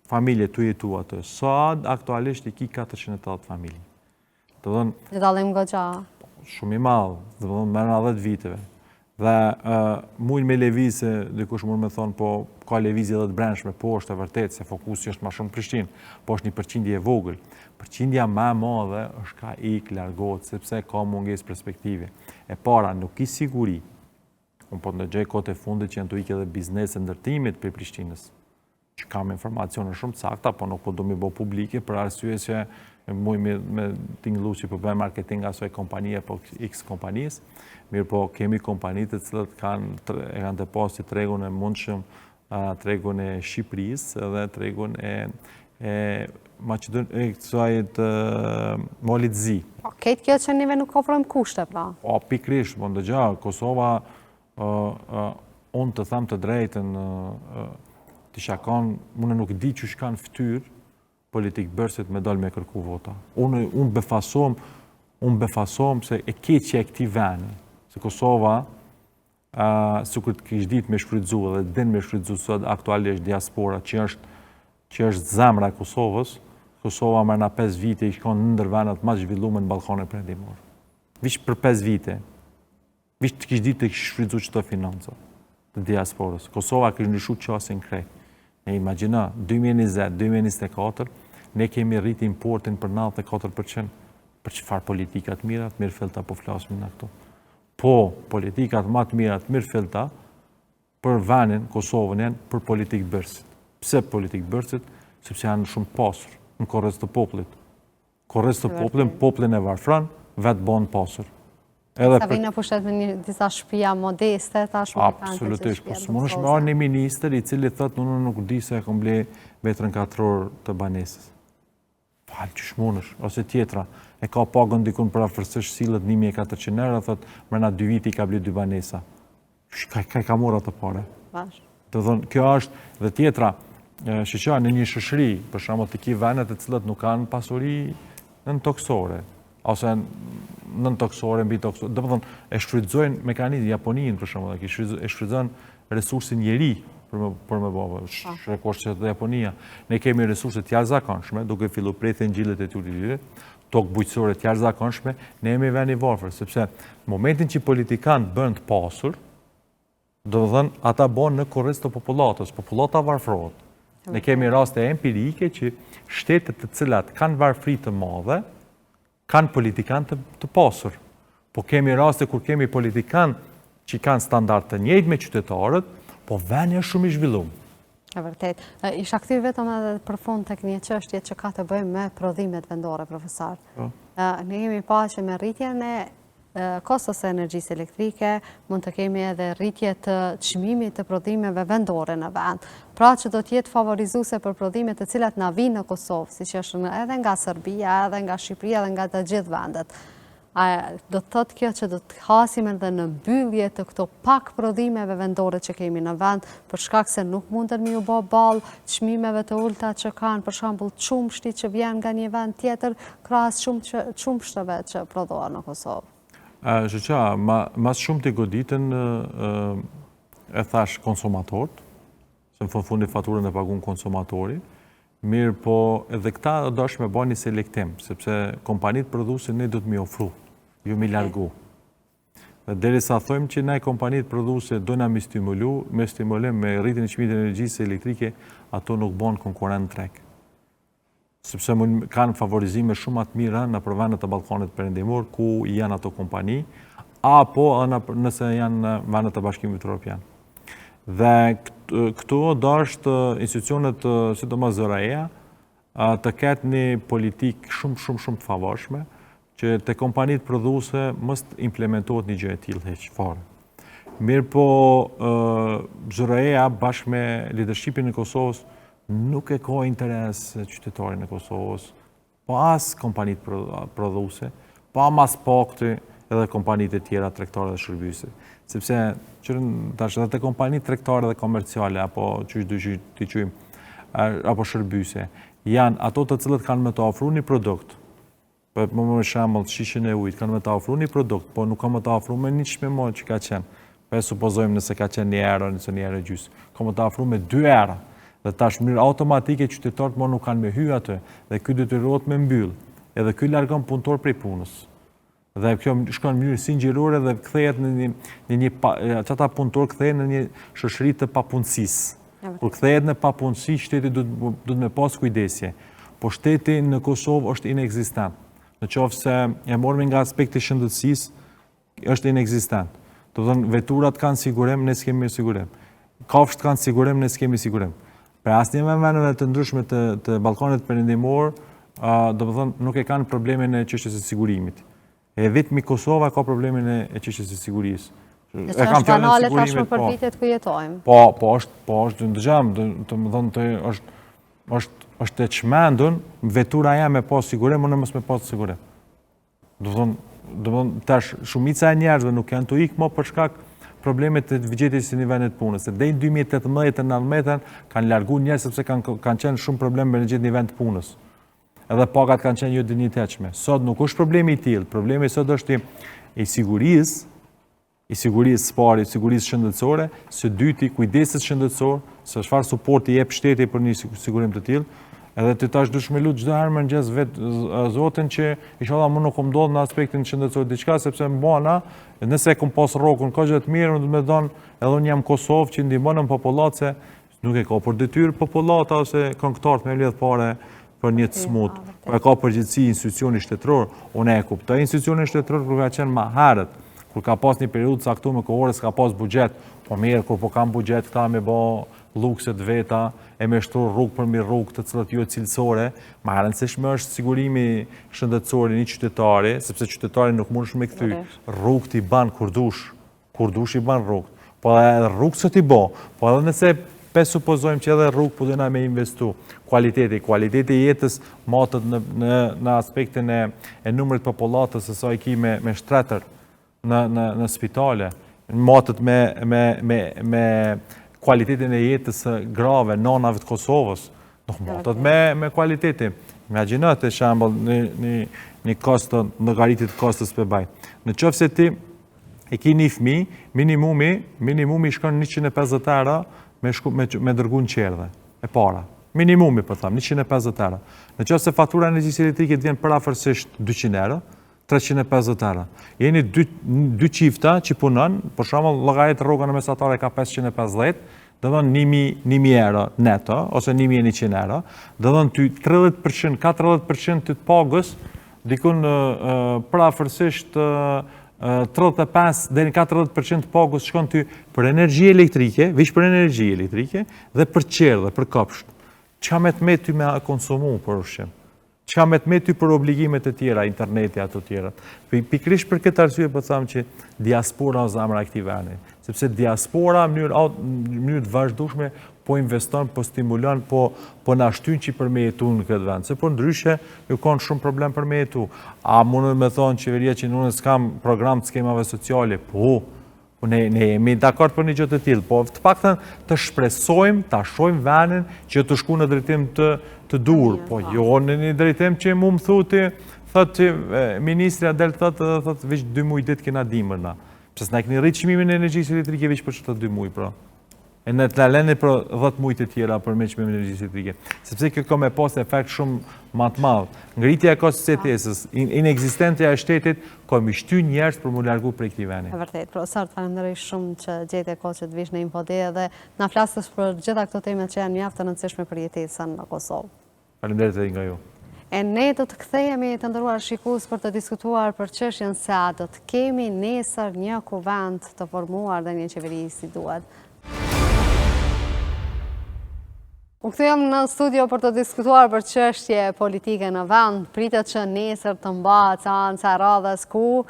Speaker 13: Familje të jetu atë. Sot aktualisht i ki 480 familje.
Speaker 1: Dhe dalim goxha.
Speaker 13: Shumë i madhë, dhe më në 10 viteve. Dhe mujnë me levizë, dikush mund me thonë, po ka levizje dhe të brendshme, po është e vërtet, se fokusi është ma shumë Prishtinë, po është një përqindje e vogël. Përqindja ma madhe është ka largohet, sepse ka munges perspektive. E para, nuk i siguri, unë po të gjej kote fundit që janë të ike dhe biznes e ndërtimit për Prishtinës, që kam informacione shumë sakta, po nuk po do mi bo publike për arsye që muj me tinglu që po bëjmë marketing asoj kompanije po X kompanijës, mirë po kemi kompanit të cilët e kanë të pasi tregun e mundshëm, tregun e Shqipërisë dhe tregun e Molit Zi.
Speaker 1: Këtë kjo që njëve nuk ofrojmë kushte, pra?
Speaker 13: O, pikrisht, po ndëgja, Kosova, unë të tham të drejtën, të shakon, unë nuk di që shkan ftyrë politik bërësit me dalë me kërku vota. Unë befasom se e keqe e këti veni, se Kosova, su këtë kishë dit me shfrydzu dhe din me shfrydzu sot aktualisht diaspora, që është zemra e Kosovës, Kosova mërë na 5 vite i shkon në ndër venat ma zhvillume në Ballkanin Perëndimor. Vish për 5 vite, vish të kishë dit të kishë shfrydzu që të financa të diasporës. Kosova kishë nëshu qasin krejt. E imagina, 2020-2024, ne kemi rrit importin për 94%. Për çfarë politikat mirat, mirë filta po flasmin në këto. Po, politikat ma të mirat, mirë filta, për venin, Kosovën janë, për politikë bërësit. Pse politikë bërësit? Sepse janë shumë pasur në korrez të popullit. Korrez të poplin e varfran, vetë bonë pasur.
Speaker 1: Sa vinë në pushtet me një disa shtëpia modeste, ta shumë kanë të
Speaker 13: absolutisht, po s'mon është me arë një minister i cili thëtë unë nuk di se e kom ble metrën katror të banesës. Falë që shmonësh, ose tjetra, e ka pagën dikun për afërsisht silët 1.400 euro, thëtë mërna 2 viti i ka ble 2 banesa. Ka i ka mora të pare. Të dhënë, kjo është dhe tjetra, shëqa në një shëshri, për shamo të ki venet e cilët nuk kanë pasuri në toksore, ose nën toksore, mbi toksore, dhe më thonë, e shfrydzojnë mekanizmë, Japoninë, për shumë, e shfrydzojnë resursin njeri për me bova, shrekosh që dhe Japonia. Ne kemi resurset jashtëzakonshme, duke fillu prej thëngjillet e tyre, tokë bujqësore të jashtëzakonshme, ne jemi veni varfër, sepse momentin që politikanë bënë të pasur, do të thënë, ata bënë në korrez të popullatës, populata varfrohet. Ne kemi raste empirike që shtetet të cilat kanë varfri të madhe, kanë politikan të pasur. Po kemi raste kur kemi politikan që kanë standart të njëjtë me qytetarët, po veni është shumë i zhvillum.
Speaker 1: E vërtet. Isha kthyer vetëm edhe për fund tek një çështje që ka të bëjë me prodhimet vendore, profesor. Ne kemi pa që me rritjen e kostos së energjisë elektrike, mund të kemi edhe rritje të çmimit të prodhimeve vendore në vend. Pra që do t'jetë favorizuese për prodhimet të cilat na vinë në Kosovë, siç është edhe nga Serbia, edhe nga Shqipëria, edhe nga të gjithë vendet. Do të thotë kjo që do të hasim edhe në mbyllje të këto pak prodhimeve vendore që kemi në vend, për shkak se nuk mundën mi u bë ballë çmimeve të ulta që kanë, për shembull çumshti që vjen nga një vend tjetër, krahas çumshteve që prodhohen në Kosovë.
Speaker 13: Shëqa, mas shumë të goditën e thash konsumatorët, se në fundi faturën e pagun konsumatori, mirë po edhe këta do është me bo një selektim, sepse kompanit produse ne do të mi ofru, ju mi largu. Dhe deri sa thojmë që ne kompanit produse do nga mi stimulim me rritin e çmimit të energjisë elektrike, ato nuk bon konkurent treg. Sepse kanë favorizime shumë atë mira në përvenet të Ballkanit Perëndimor, ku janë ato kompani, apo nëse janë në venet të Bashkimit Evropian. Dhe këtu do është institucionet, sidomos ZRE-ja, të ketë një politik shumë të favorshme, që të kompanit produse mos implementohet një gjë e tillë heq fare. Mirë po ZRE-ja bashkë me leadershipin e Kosovës nuk e ka interes qytetarin e Kosovës, pa as kompanit produse, pa mas pakti edhe kompanit e tjera tregtare dhe shërbyse. Sepse edhe të kompanit tregtare dhe komerciale, apo që t'i qujmë, apo shërbyse, janë ato të cilët kanë me të ofru një produkt, për më shembull shishin e ujit, kanë me të ofru një produkt, po nuk kanë me të ofru me një çmim që ka qenë. Për supozojmë nëse ka qenë 1 euro, nëse 1 euro gjysmë, kanë me të ofru me 2 euro. Dhe tash mënyrë automatike qytetarët nuk kanë me hyj atë, dhe ky detyrohet me mbyll, edhe ky largon punëtor prej punës. Dhe kjo shkon në mënyrë sinqerore dhe kthehet në një çata punëtor kthehen në një shoqëri të papunësisë. Kur kthehet në papunësi, shteti duhet me pas kujdesje. Po shteti në Kosovë është inekzistent. Në qoftë se e morëm nga aspekti i shëndetësisë, është inekzistent. Do të thonë veturat kanë sigurim, ne s'kemi sigurim. Kafshët kanë sigurim, ne s'kemi sigurim. Për asnjë vendeve të ndryshme të Ballkanit Perëndimor, do të thonë nuk e kanë problemin e çështjes së sigurimit. E vetëm Kosova ka problemin e çështjes së sigurisë.
Speaker 1: E kam banale tashmë për vitet ku jetojmë.
Speaker 13: Po është ndëgjam, të më thonë është e çmendur vetura jam me pas sigurim, unë mos me pas sigurim. Do thonë tash shumica e njerëzve nuk janë të ikë më për shkak problemet të vigjetis në vendit punës. Deri në 2018-19 kanë largu njerëz sepse kanë qenë shumë probleme me gjetë në vend të punës. Edhe pagat kanë qenë jo dinjitetshme. Sot nuk është problemi i tillë, problemi sot është i sigurisë, së pari, i sigurisë shëndetësore, së dyti kujdesit shëndetësor, se çfarë suporti jep shteti për një sigurim të tillë. Edhe ti tash dush me lut çdo herë mëngjes vetë Zotin që inshallah më nuk ndodh në aspektin shëndetësor diçka sepse mbana, nëse kum pas rrokun ka gjë të mirë, do të më thon, edhe unë jam Kosovë që ndihmon në popullatse, nuk e ka për detyrë popullata ose këngëtarët me mbledh parë për një të smut. Po e ka përgjegjësi institucioni shtetëror. Unë e kuptoj institucionin shtetëror kur ka qenë më herët, kur ka pas një periudhë caktuar kohore s'ka pas buxhet, po mirë kur po kanë buxhet këta me bë lukset veta, e me shtru rrugë për mi rrugë të cilat jo cilësore, ma rëndësishme është sigurimi shëndetësor i një qytetari, sepse qytetari nuk mund me këthy, rrugë t'i ban kur dush i ban rrugë, po edhe rrugë së t'i bo, po edhe nëse supozojmë që edhe rrugë po dhena me investu, kualiteti jetës matët në aspektin e numrit popullatës e sa i ki me shtretër në spitale, matët me kualitetin e jetës grave, nanave të Kosovës, nuk matët me kualitetin. Imaginat e shembol një kostë, në garitit kostës për baj. Në qofë se ti e ki një fmi, minimumi shkon 150 euro me dërgu në qerdhe, e para. Minimumi, për thamë, 150 euro. Në qofë se fatura energjisë elektrike të vjen për afërsisht 200 euro, 350 euro. Jeni dy qifta që punon, për shembull llogarit rruga në mesatare ka 550, do të thonë 1000 euro neto ose 1100 euro, do të thonë ty 30%, 40% të pagës dikun prafërsisht 35 deri në 40% të pagës shkon ty për energji elektrike, veç për energji elektrike dhe për qerdhe, për kopsht. Çka me ty me konsumu për ushqim? Qa me të me ty për obligimet e tjera, interneti ato tjera. Pikrish për këtë arsye për thamë që diaspora o zamra këti veni. Sepse diaspora në mënyrë të vazhdueshme po investon, po stimulon, po në ashtyn që për me jetu në këtë vend. Se po ndryshe, ju konë shumë problem për me jetu. A mundën me thonë qeveria që në s'kam program të skemave sociale? Po, ne jemi dakord për një gjë të tillë, po të paktën të shpresojmë, ta shohim vendin që të shku në drejtim të dur, po jo në një drejtim që mu më thuti, thot që ministri Adel thot veç 2 muaj ditë kena dimërna. Pse s'na keni rrit çmimin e energjisë elektrike veç për çdo 2 muaj, pra. E në të laleni për 10 muaj të tjera për me çmimin e energjisë elektrike. Sepse kjo ka me pas efekt shumë më të madh. Ngritja e kostit të jetës, inekzistentja e shtetit ka më shty njerëz për mu largu prej këtij vendi.
Speaker 1: E vërtet, profesor, falenderoj shumë që gjete kohë që të vish në Infode dhe na flasësh për gjitha këto temat që janë mjaft të rëndësishme për jetesën në Kosovë.
Speaker 13: Faleminderit edhe nga ju.
Speaker 1: E ne do të kthehemi të nderuar shikues për të diskutuar për çështjen se a do të kemi nesër një kuvend të formuar dhe një qeveri si duhet. U kthem në studio për të diskutuar për çështje politike në vend. Pritet që nesër të mbahet seanca radhës ku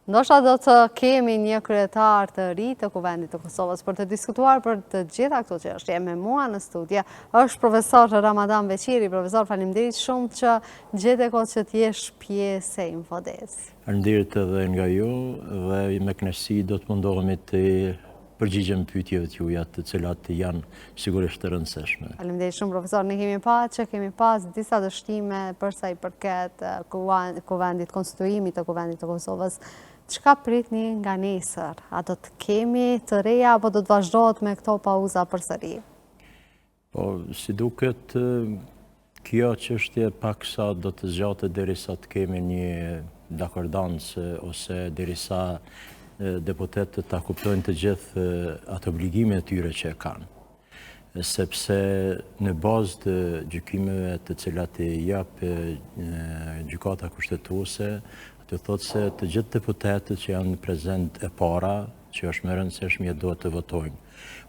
Speaker 1: ndoshta do të kemi një kryetar të ri të Kuvendit të Kosovës për të diskutuar për të gjitha këto çështje. Me mua në studio është profesor Ramadan Beqiri. Profesor, faleminderit shumë që gjete kohë që të jesh pjesë e Infodes.
Speaker 14: Faleminderit edhe nga ju dhe me kënaqësi do të mundohemi të përgjigjem pyetjeve të juaja të cilat janë sigurisht të rëndësishme.
Speaker 1: Faleminderit shumë profesor. Ne kemi pas disa dështime për sa i përket Kuvendit, konstituimit të Kuvendit të Kosovës. Çka pritni nga nesër? A do të kemi të reja apo do të vazhdohet me këto pauza përsëri?
Speaker 14: Po, si duket kjo çështje paksa do të zgjatet derisa të kemi një dakordancë ose derisa deputetët ta kuptojnë të gjithë atë obligime të tyre që e kanë. Sepse në bazë të gjykimeve të cilat i jap gjykata kushtetuese, të thotë se të gjithë deputetët që janë prezent e para, që është më e rëndësishme, duhet të votojnë.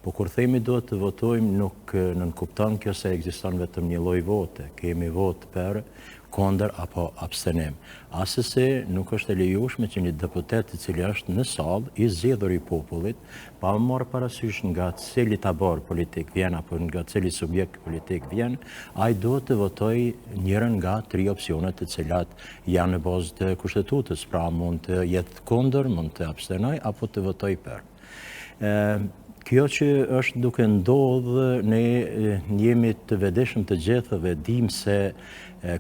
Speaker 14: Po kur themi duhet të votojmë, nuk nënkupton kjo se ekziston vetëm një lloj vote. Kemi votë për, kondër apo abstenim. Asesi nuk është e lejueshme që një deputet i cili është në sallë, i zgjedhur i popullit, pa marrë parasysh nga cili tabor politik vjen apo nga cili subjekt politik vjen, ai duhet të votojë njërin nga 3 opsionet të cilat janë në bazë të kushtetutës, pra mund të jetë kondër, mund të abstenoj apo të votojë për. Kjo që është duke ndodhë, ne jemi të vedeshëm të gjithë dhe dim se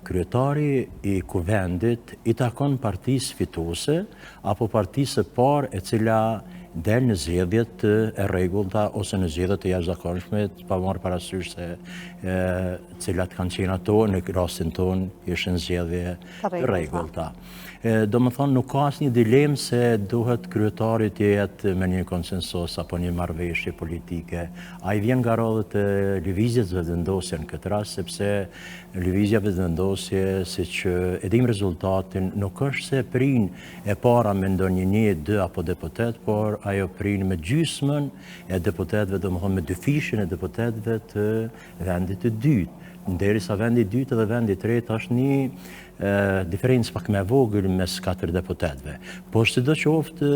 Speaker 14: kryetari i kuvendit i takon partisë fituese apo partisë së parë e cila del në zgjedhjet e rregullta ose në zgjedhjet e jashtëzakonshme, pa marrë parasysh se cilat kanë qenë ato, në rastin tonë ishin zgjedhje të rregullta. Do më thonë, nuk ka asnjë dilemë se duhet kryetari të jetë me një konsensus apo një marrëveshje politike. Ai vjen nga rodhët e lëvizjes vetëvendosje në këtë rast, sepse lëvizja vetëvendosje, siç e dim rezultatin, nuk është se prin e para me ndonjë 1, 2 apo deputet, por ajo prin me gjysmën e deputetëve, do më thonë me 2 fishën e deputetëve të vendit të dytë. Derisa vendi i dytë dhe vendi i tretë është një diferencë pak me vogël mes 4 deputetëve. Po sidoqoftë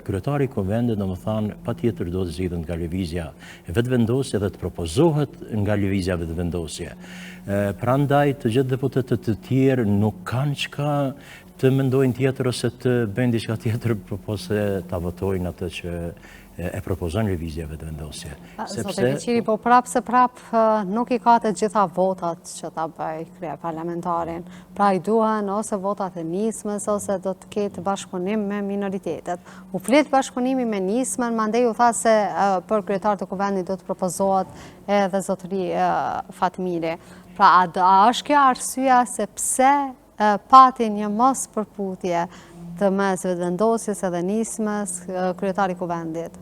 Speaker 14: kryetari i kuvendit, domethënë, patjetër do të zgjidhet nga lëvizja e vetëvendosje dhe të propozohet nga lëvizja vetëvendosje. Prandaj të gjithë deputetët të tjerë nuk kanë çka të mendojnë tjetër ose të bëjnë diçka tjetër përpos se ta votojnë atë që e propozon lëvizja vetëvendosje.
Speaker 1: Zotë Beqiri, po prapë nuk i ka të gjitha votat që ta bëj kryeparlamentarin. Pra i duhen ose votat e nismës, ose do të ketë bashkëpunim me minoritetet. U flet bashkëpunimi me nismën, mandej u tha se për kryetar të kuvendit do të propozohet edhe zotëri Fatmiri. Pra a është kjo arsyeja se pse pati një mos përputhje të mes vetëvendosjes edhe nismës kryetari i kuvendit?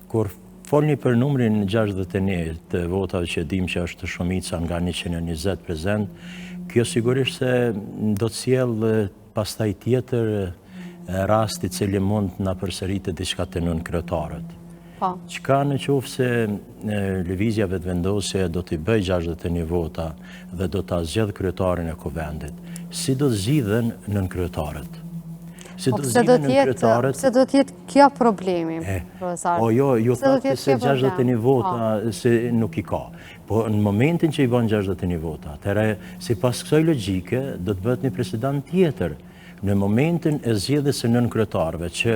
Speaker 14: Kur folni për numrin 61 të votave që dim që është shumica nga 120 prezent, kjo sigurisht se do të sjellë pastaj tjetër rast i cili mund na përsëritet diçka të nën kryetarët. Çka në qoftë se lëvizja vetëvendosje do t'i bëj 61 vota dhe do ta zgjedh kryetarin e kuvendit, si do zgjidhen nën kryetarët?
Speaker 1: Pse do t'jetë kjo problemi, profesor?
Speaker 14: Jo, ju thotë se 61 vota se nuk i ka. Po në momentin që i bën 61 vota, atëherë sipas kësaj logjike do të bëhet një president tjetër. Në momentin e zgjedhjes së nënkryetarëve, që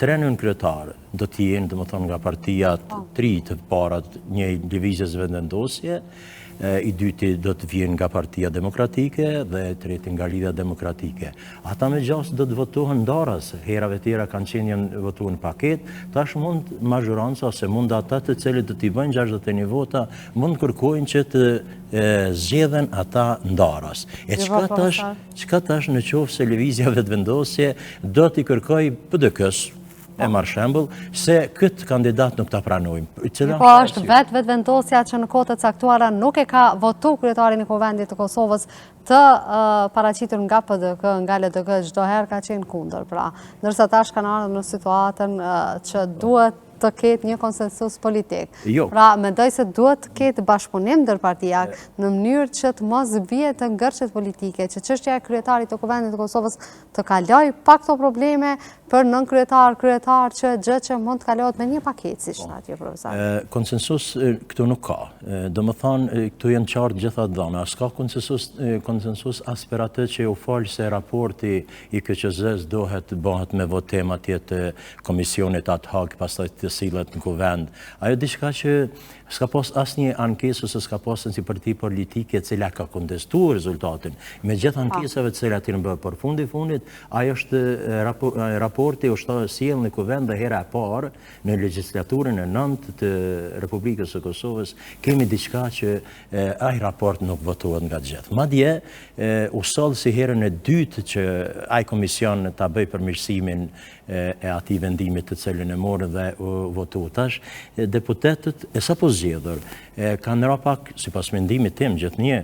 Speaker 14: 3 nënkryetarë do të jenë, domethënë, nga partia 3 të parat një lëvizjes vetëvendosje, i dyti do të vjen nga Partia Demokratike dhe treti nga Lidhja Demokratike. Ata me gjas do të votohen ndaras, herave tjera kanë qenë janë votuar në paket, tash mund mazhoranca ose mund ata të cilët do t'i bëjnë 61 vota, mund kërkojnë që të zgjedhen ata ndaras. E çka tash në qoftë se lëvizja vetëvendosje do t'i kërkoj PDK-s, e marrë shembull, se këtë kandidat nuk ta pranojmë.
Speaker 1: Po është vetëvendosja që në kohë të caktuara nuk e ka votu kryetarin e kuvendit të Kosovës të paraqitur nga PDK, nga LDK, çdo herë ka qenë kundër. Pra, ndërsa tash kanë ardhur në situatën që duhet të ketë një konsensus politik. Pra, mendoj se duhet të ketë bashkëpunim ndërpartijak në mënyrë që të mos vihet të ngërçet politike, që çështja e kryetarit të kuvendit të Kosovës të kaloj pa këto probleme për nën kryetar që gjë që mund të kalohet me një paketë, siç thatë ju, profesor.
Speaker 14: Konsensus këtu nuk ka. Domethënë këtu janë qartë gjitha dhëna. S'ka konsensus as për atë që u fal se raporti i KQZ-s bëhet me votim atje të komisionit ad hoc, pastaj të sillet në kuvend. Ajo diçka që s'ka pas asnjë ankesë ose s'ka pas si parti politike e cila ka kontestuar rezultatin. Me gjithë ankesave të cilat janë bërë, por fundit ajo është raporti është sjell në kuvend dhe hera e parë në legjislaturën e 9 të Republikës së Kosovës kemi diçka që ai raport nuk votohet nga gjithë. Madje u soll si herën e dytë që ai komision ta bëj përmirësimin e atij vendimit të cilën e morën dhe votu tash, deputetët e sapo zgjedhur kanë ra pak, sipas mendimit tim gjithnjë,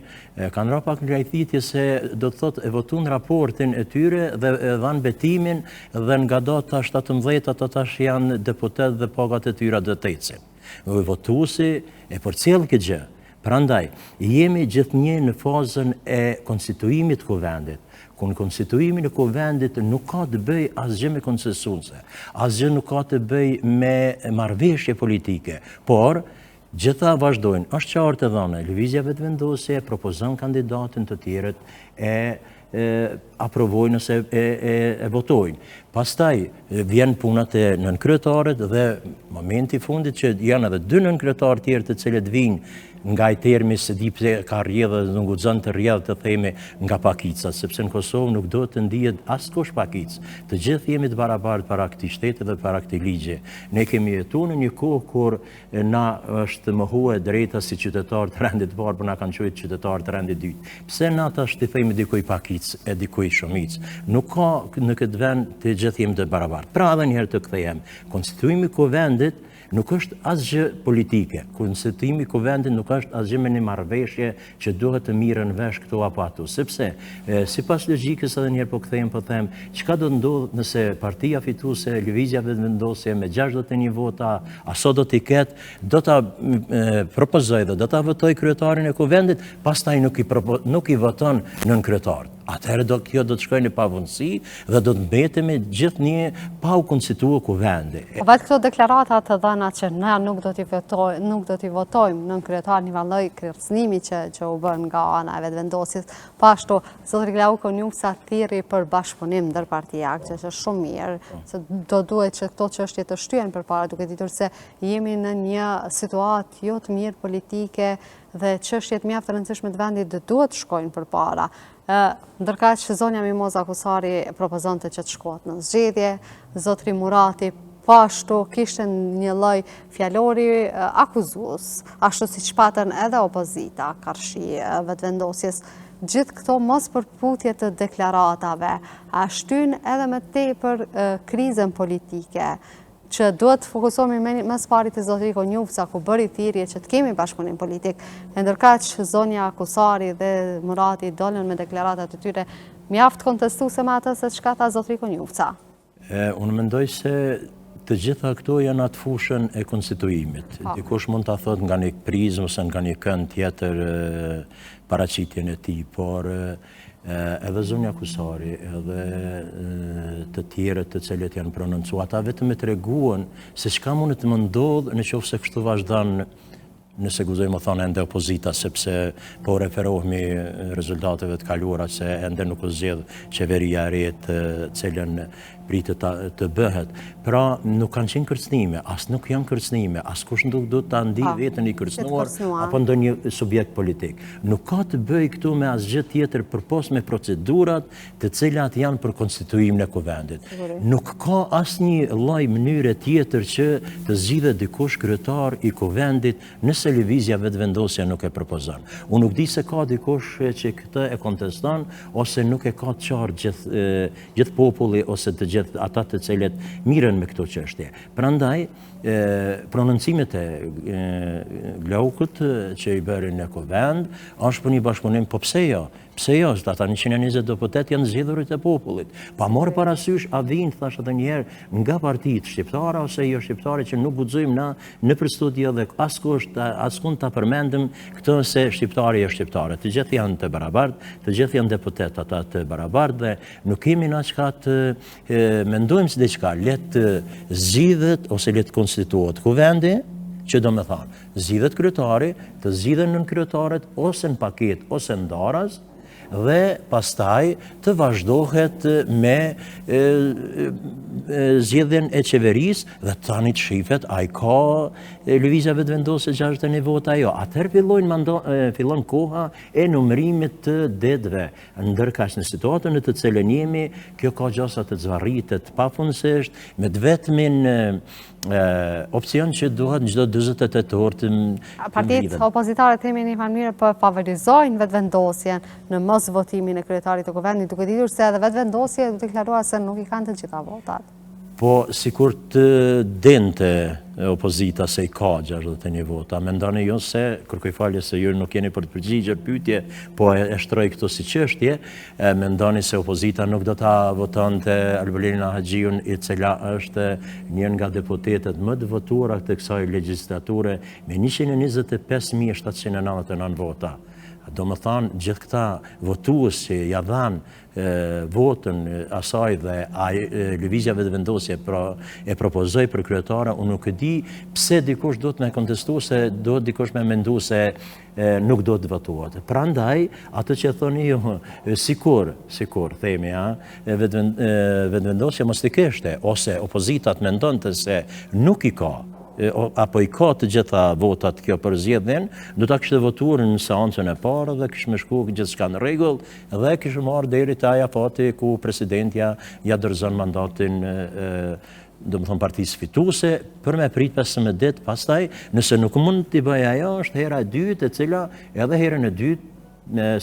Speaker 14: kanë ra pak ngajthitje se do të thotë e votuan raportin e tyre dhe dhanë betimin dhe nga data 17 ata tash janë deputet dhe pagat e tyra do të ecin. Votuesi e përcjell këtë gjë. Prandaj jemi gjithnjë në fazën e konstituimit të kuvendit. Ku në konstituimin e kuvendit nuk ka të bëj asgjë me konsensuese, asgjë nuk ka të bëj me marrëveshje politike, por gjitha vazhdojnë. Është qartë e dhënë, lëvizja vetëvendosje propozon kandidatin, të tjerët aprovojnë ose e votojnë. Pastaj vjen punat e nënkryetarit dhe momenti i fundit që janë edhe 2 nënkryetarë tjerë të cilët vinë nga i termi se di pse ka rrjedhë dhe nuk guxon të rrjedhë të themi nga pakica, sepse në Kosovë nuk do të ndihet askush pakic. Të gjithë jemi të barabartë para këtij shteti dhe para këtij ligji. Ne kemi jetuar në një kohë kur na është mohuar drejta si qytetar të rendit të parë, por na kanë quajtur qytetar të rendit të dytë. Pse na tash të themi dikuj pakic e dikuj shumic? Nuk ka në këtë vend të gjithë jemi të barabartë. Pra edhe një herë të kthehem, konstituimi i kuvendit nuk është asgjë politike. Konstituimi i kuvendit nuk është asgjë me një marrëveshje që duhet të mirën vesh këtu apo atu. Sepse, sipas logjikës edhe një herë po kthehem po them, çka do të ndodh nëse partia fituese, lëvizja vetëvendosje me 61 vota, aso do t'i ketë, do ta propozoj dhe do ta votoj kryetarin e kuvendit, pastaj nuk i voton nën kryetar. Atëherë kjo do të shkojë në pavundësi dhe do të mbetemi gjithnjë pa u konstituuar kuvendi.
Speaker 1: Vetë këto deklarata të dhëna që ne nuk do t'i votojmë nën kryetar një lloj kërcënimi që u bën nga ana e vetëvendosjes. Po ashtu, zotëri Glauko Njufca thirrri për bashkëpunim ndër partia, që është shumë mirë, se do duhet që këto çështje të shtyhen përpara, duke ditur se jemi në një situatë jo të mirë politike dhe çështjet mjaft të rëndësishme të vendit duhet të shkojnë përpara. Ndërkaq që zonja Mimoza Kusari propozonte që të shkohet në zgjedhje, zotri Murati po ashtu kishte një lloj fjalori akuzues, ashtu siç patën edhe opozita karshi vetëvendosjes. Gjithë këto mos përputje të deklaratave a shtyn edhe më tepër krizën politike, që duhet të fokusohemi më së pari te zotëri Njufca, ku bëri thirrje që të kemi bashkëpunim politik, ndërkaq zonja Kusari dhe Murati dolën me deklaratat e tyre mjaft kontestuese me atë se çka tha zotëri Njufca.
Speaker 14: Unë mendoj se të gjitha këto janë atë fushën e konstituimit. Dikush mund ta thotë nga një prizmë ose nga një kënd tjetër paraqitjen e tij, por edhe zonja Kusari, edhe të tjerët të cilët janë prononcuar, ata vetëm e treguan se çka mund të më ndodh nëse kështu vazhdon, nëse guxojmë të thonë ende opozita, sepse po referohemi rezultateve të kaluara se ende nuk u zgjedh qeveria e re të cilën pritet të bëhet. Pra nuk kanë qenë kërcënime, as nuk janë kërcënime, askush nuk do ta ndiejë veten i kërcënuar apo ndonjë subjekt politik. Nuk ka të bëjë këtu me asgjë tjetër përpos me procedurat të cilat janë për konstituimin e kuvendit. Nuk ka asnjë lloj mënyre tjetër që të zgjidhet dikush kryetar i kuvendit nëse lëvizja vetëvendosja nuk e propozon. Unë nuk di se ka dikush që këtë e konteston ose nuk e ka të qartë gjithë populli ose të gjithë ata të cilët mirën me këto çështje. Prandaj prononcimet e Glaukut që i bërin në kuvend është për një bashkëpunim, po pse jo? Pse jo? Ata 120 deputet janë zgjedhurit e popullit. Pa marrë parasysh a vinë, thash edhe një herë, nga partitë shqiptare ose jo shqiptare që nuk guxojmë na në studio dhe askund ta përmendëm këtë se shqiptari është shqiptare. Të gjithë janë të barabartë, të gjithë janë deputet ata të barabartë dhe nuk kemi na çka të mendojmë se diçka le të zgjidhet ose le të konstituohet kuvendi, që do me thanë, zgjidhet kryetari, të zgjidhen nënkryetaret ose në paket ose në daras, dhe pastaj të vazhdohet me zgjedhjen e qeverisë dhe tani të shifet a i ka lëvizja vetëvendosje 61 vota jo. Atëherë fillon koha e numërimit të dedve, ndërkaq në situatën në të cilën jemi, kjo ka gjasa të zvarritet pafundësisht me të vetmin opcion që duhet në çdo 48 orë të
Speaker 1: Partitë opozitare themi një mënyrë për favorizojnë vetëvendosjen në mos votimin e kryetarit të kuvendit, duke ditur se edhe vetëvendosje du deklaruar se nuk i kanë të gjitha votat.
Speaker 14: Po, sikur të dente opozita se i ka 61 vota, mendoni jo se, kërkoj falje se ju nuk jeni për të përgjigjur pyetje, po e shtroj këto si çështje, mendoni se opozita nuk do ta votonte Albelina Haxhiun, i cila është një nga deputetet më të votuara të kësaj legjislature me 125.799 vota. Do më thanë, gjithë këta votues që ja dhanë votën asaj dhe lëvizja vetëvendosje e propozoi për kryetare, unë nuk e di pse dikush do të me kontestu se do dikush me mendu se nuk do të votuat. Prandaj, atë që thoni ju, sikur, themi, vetëvendosja mos të kishte, ose opozitat mendonte se nuk i ka, apo i ka të gjitha votat kjo për zgjedhjen, do ta kishte votuar në seancën e parë dhe kishte shku gjithçka në rregull dhe kishte marrë deri te ajo fati ku presidentja ja dorëzon mandatin do më thonë partisë fituese për me prit 15 ditë pastaj, nëse nuk mund t'i bëj ajo, është hera e dytë e cila edhe herën e dytë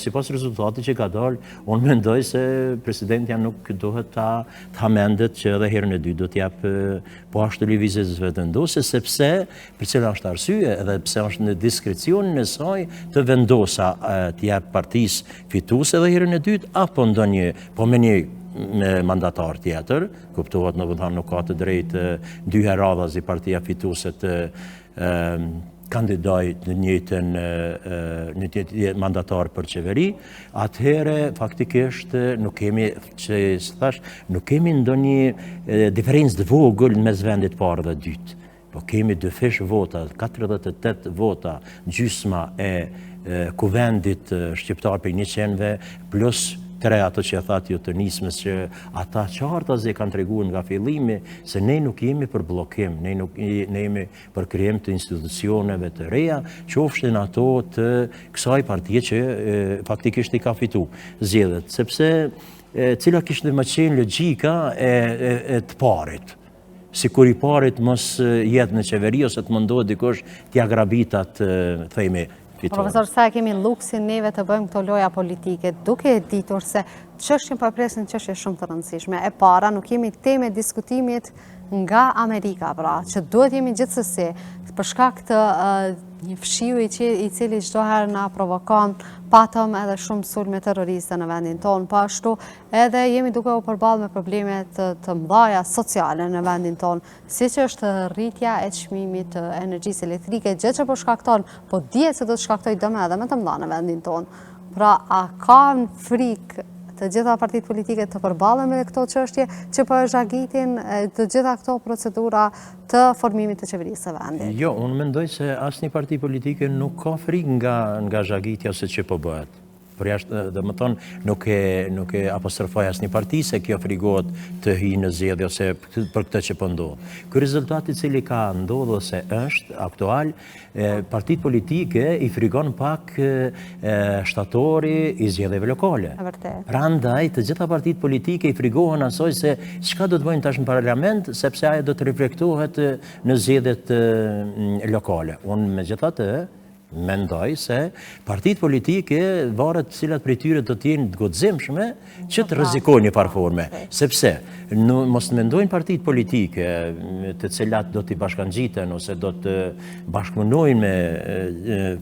Speaker 14: sipas rezultatit që ka dalë, unë mendoj se presidentja nuk duhet ta mendet që edhe herën e dytë do t'jap po ashtu lëvizjes vetëvendosje, sepse për cila është arsye edhe pse është në diskrecionin e saj të vendosa t'jap partisë fituese edhe herën e dytë apo ndonjë, po me një mandatar tjetër, kuptohet në vëndhan nuk ka të drejtë dy herë i partia fituese të kandidoj në njëjtën mandatar për qeveri, atëhere faktikisht nuk kemi, që thash, nuk kemi ndonjë diferencë të vogël mes vendit parë dhe dytë. Po kemi dy fish vota, 48 vota, gjysma e kuvendit shqiptar për 100-ve, plus 3 ato që thatë ju të nismës që ata qartazi kanë treguar nga fillimi se ne nuk jemi për bllokim, ne jemi për krijim të institucioneve të reja, qofshin ato të kësaj partie që faktikisht i ka fitu zgjedhjet, sepse cila kishte më qenë logjika e të parit. Sikur i parit mos jetë në qeveri ose të mundohet dikush t'ia grabitat, themi,
Speaker 1: Profesor, sa kemi luksin neve të bëjmë këto loja politike, duke e ditur se çështjen po e presin çështje shumë të rëndësishme. E para, nuk kemi teme diskutimit nga Amerika, pra, që duhet jemi gjithsesi për shkak të një fshiu i cili çdo herë na provokon, patëm edhe shumë sulme terroriste në vendin tonë, po ashtu edhe jemi duke u përballë me probleme të mëdha sociale në vendin tonë, siç është rritja e çmimit të energjisë elektrike, gjë që po shkakton, po dihet se do të shkaktojë dëme edhe më të mëdha në vendin tonë. Pra, a kanë frikë të gjitha partitë politike të përballen me këto çështje që po e zhagitin të gjitha këto procedura të formimit të qeverisë së vendit?
Speaker 14: Jo, unë mendoj se asnjë parti politike nuk ka frikë nga zhagitja ose që po bëhet. Për jashtë, dhe më thonë, nuk e apostrofoj asnjë parti se kjo frigohet të hyjë në zgjedhje ose për këtë që po ndodh. Ky rezultat i cili ka ndodhur ose është aktual, partitë politike i frigon pak shtatori i zgjedhjeve lokale. Prandaj të gjitha partitë politike i frigohen asoj se çka do të bëjnë tash në parlament, sepse ajo do të reflektohet në zgjedhjet lokale. Unë megjithatë mendoj se partitë politike varet cilat prej tyre do të jenë të guximshme që të rrezikojnë një farë forme, sepse mos mendojnë partitë politike të cilat do t'i bashkangjiten ose do të bashkëpunojnë me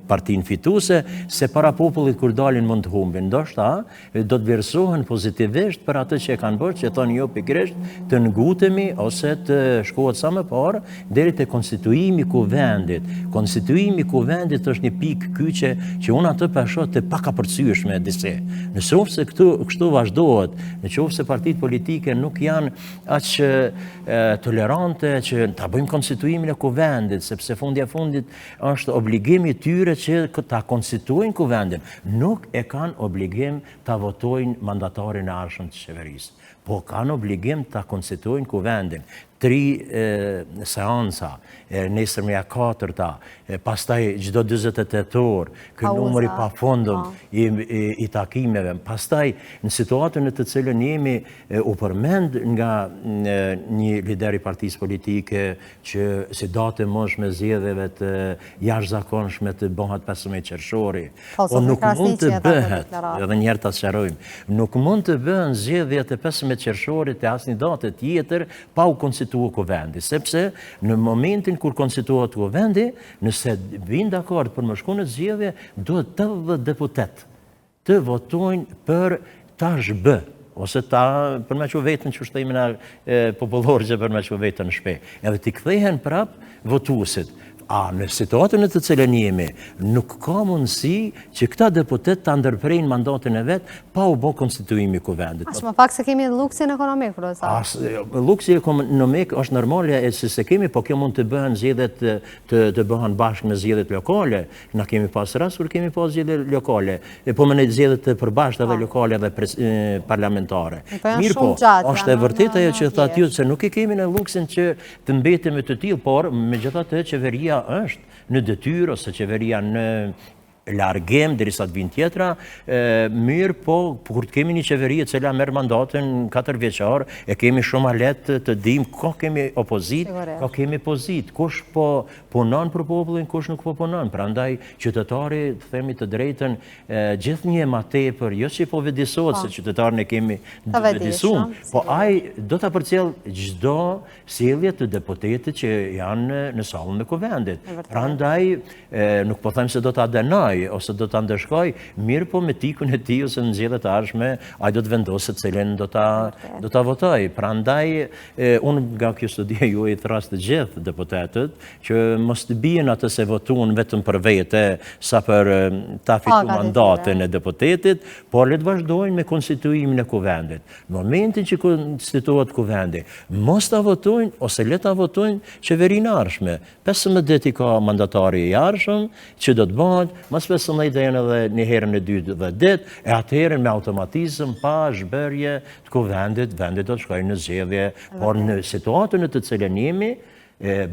Speaker 14: partinë fituese se para popullit kur dalin mund të humbin. Ndoshta do të vlerësohen pozitivisht për atë që e kanë bërë, që thonë jo pikërisht të ngutemi ose të shkohet sa më parë deri te konstituimi i kuvendit. Konstituimi i kuvendit është një pikë kyçe që unë atë pashoh të pakapërcyeshme disi. Nëse kështu vazhdohet, nëse partitë politike nuk janë aq tolerante që ta bëjmë konstituimin e kuvendit, sepse fundja fundit është obligimi i tyre që ta konstituojnë kuvendin, nuk e kanë obligim ta votojnë mandatarin e arshëm të qeverisë. po kanë obligim të konstituojnë kuvendin. 3 seansa, nesër me 4-ta, pastaj gjdo 28 orë, kë numëri pa fondëm i takimeve. Pastaj, në situatën në të cilën jemi u përmend nga një lideri partisë politike që si date moshme zgjedhjeve të jashtëzakonshme të bëhat 15 qershori. Po nuk mund të bëhet, edhe njerë të sqarojmë, nuk mund të bëhen zgjedhjet e 15 qershorit e asnjë date tjetër pa u konstituuar kuvendi, sepse në momentin kur konstituohet kuvendi, nëse vinë dakord për më shkuar në zgjedhje, duhet 80 deputet të votojnë për tash bë, ose ta për me që vetën që shtojmë në popullorë që për me që vetën në shpe. Edhe t'i kthehen prap votuesit. Në situatën e të cilën jemi, nuk ka mundësi që këta deputet të ndërprejnë mandatin e vetë pa u bo konstituimi kuvendit.
Speaker 1: Ashtë më pak se kemi luksin ekonomik, profesor.
Speaker 14: Luksi ekonomik është normale e se kemi, po kjo mund të bëhen zgjedhjet të bëhen bashkë me zgjedhjet lokale. Na kemi pas rast kur kemi pas zgjedhjet lokale, po me në zgjedhjet të përbashkëta dhe lokale dhe parlamentare. Mirë po, është e vërtet ajo që thatë ju, se nuk i kemi në luksin që të mbetemi të tillë, por megjithatë qeveria është në detyrë ose qeveria në largim derisa të vinë tjetra, mirë po kur të kemi një qeveri e cila merr mandatin 4 vjeçar, e kemi shumë lehtë të dimë ka kemi opozit, ka kemi pozit, kush po punon për popullin, kush nuk po punon. Prandaj qytetari, të themi të drejtën, gjithnjë më tepër, jo që po vëdisohet se qytetarin e kemi vëdisuar, po ai do ta përcjell çdo sjellje të deputetit që janë në sallën e kuvendit. Prandaj nuk po them se do ta dënoj ose do ta ndeshkoj, mirë po me tikun e tij ose në zgjedhjet e ardhshme ai do të vendosë cilën do ta votoj. Prandaj unë nga kjo studia juaj i thras të gjithë deputetët që mos të bien atë se votuan vetëm për vete sa për ta fituar mandatin e deputetit, por le të vazhdojnë me konstituimin e kuvendit. Në momentin që konstituohet kuvendi, mos ta votojnë ose le ta votojnë qeverinë e ardhshme. 15 ditë ka mandatari i ardhshëm që do të bëhet, mas 15 janë edhe një herën e dytë dhe ditë, e atëherën me automatizëm pa zhbërje të kuvendit, vendit do të shkojnë në zgjedhje, por në situatën e të cilën jemi,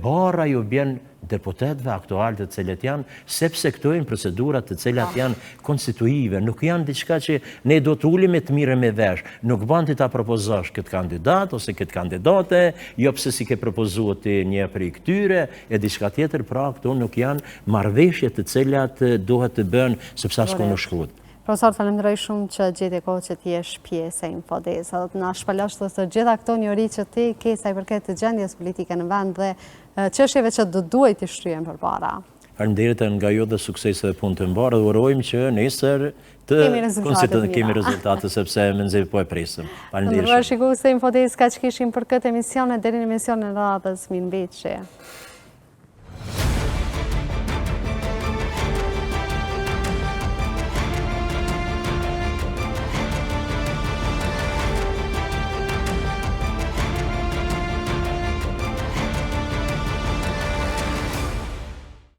Speaker 14: bara ju bjen deputetëve aktual të cilët janë, sepse këto janë procedurat të cilat janë konstituive, nuk janë diçka që ne do të ulemi të mirë me vesh, nuk bën ti ta propozosh këtë kandidat ose këtë kandidate, jo pse si ke propozuar ti një prej këtyre, e diçka tjetër, pra këto nuk janë marrëveshje të cilat duhet të bën sepse asku nuk shkruhet.
Speaker 1: Profesor, falenderoj shumë që gjeti kohë që ti jesh pjesë e Infodesa. Do të na shpalosh të gjitha këto njëri që ti ke sa i përket të gjendjes politike në vend dhe çështjeve që do duhet të shtryen përpara.
Speaker 14: Faleminderit nga ju dhe suksese dhe punë të mbarë dhe urojmë që nesër të kemi rezultate sepse me nxjerrje po e presim. Faleminderit.
Speaker 1: Shikues të Infodesa, kaq kishim për këtë emision, deri në emisionin e radhës, mirëmbëjtje.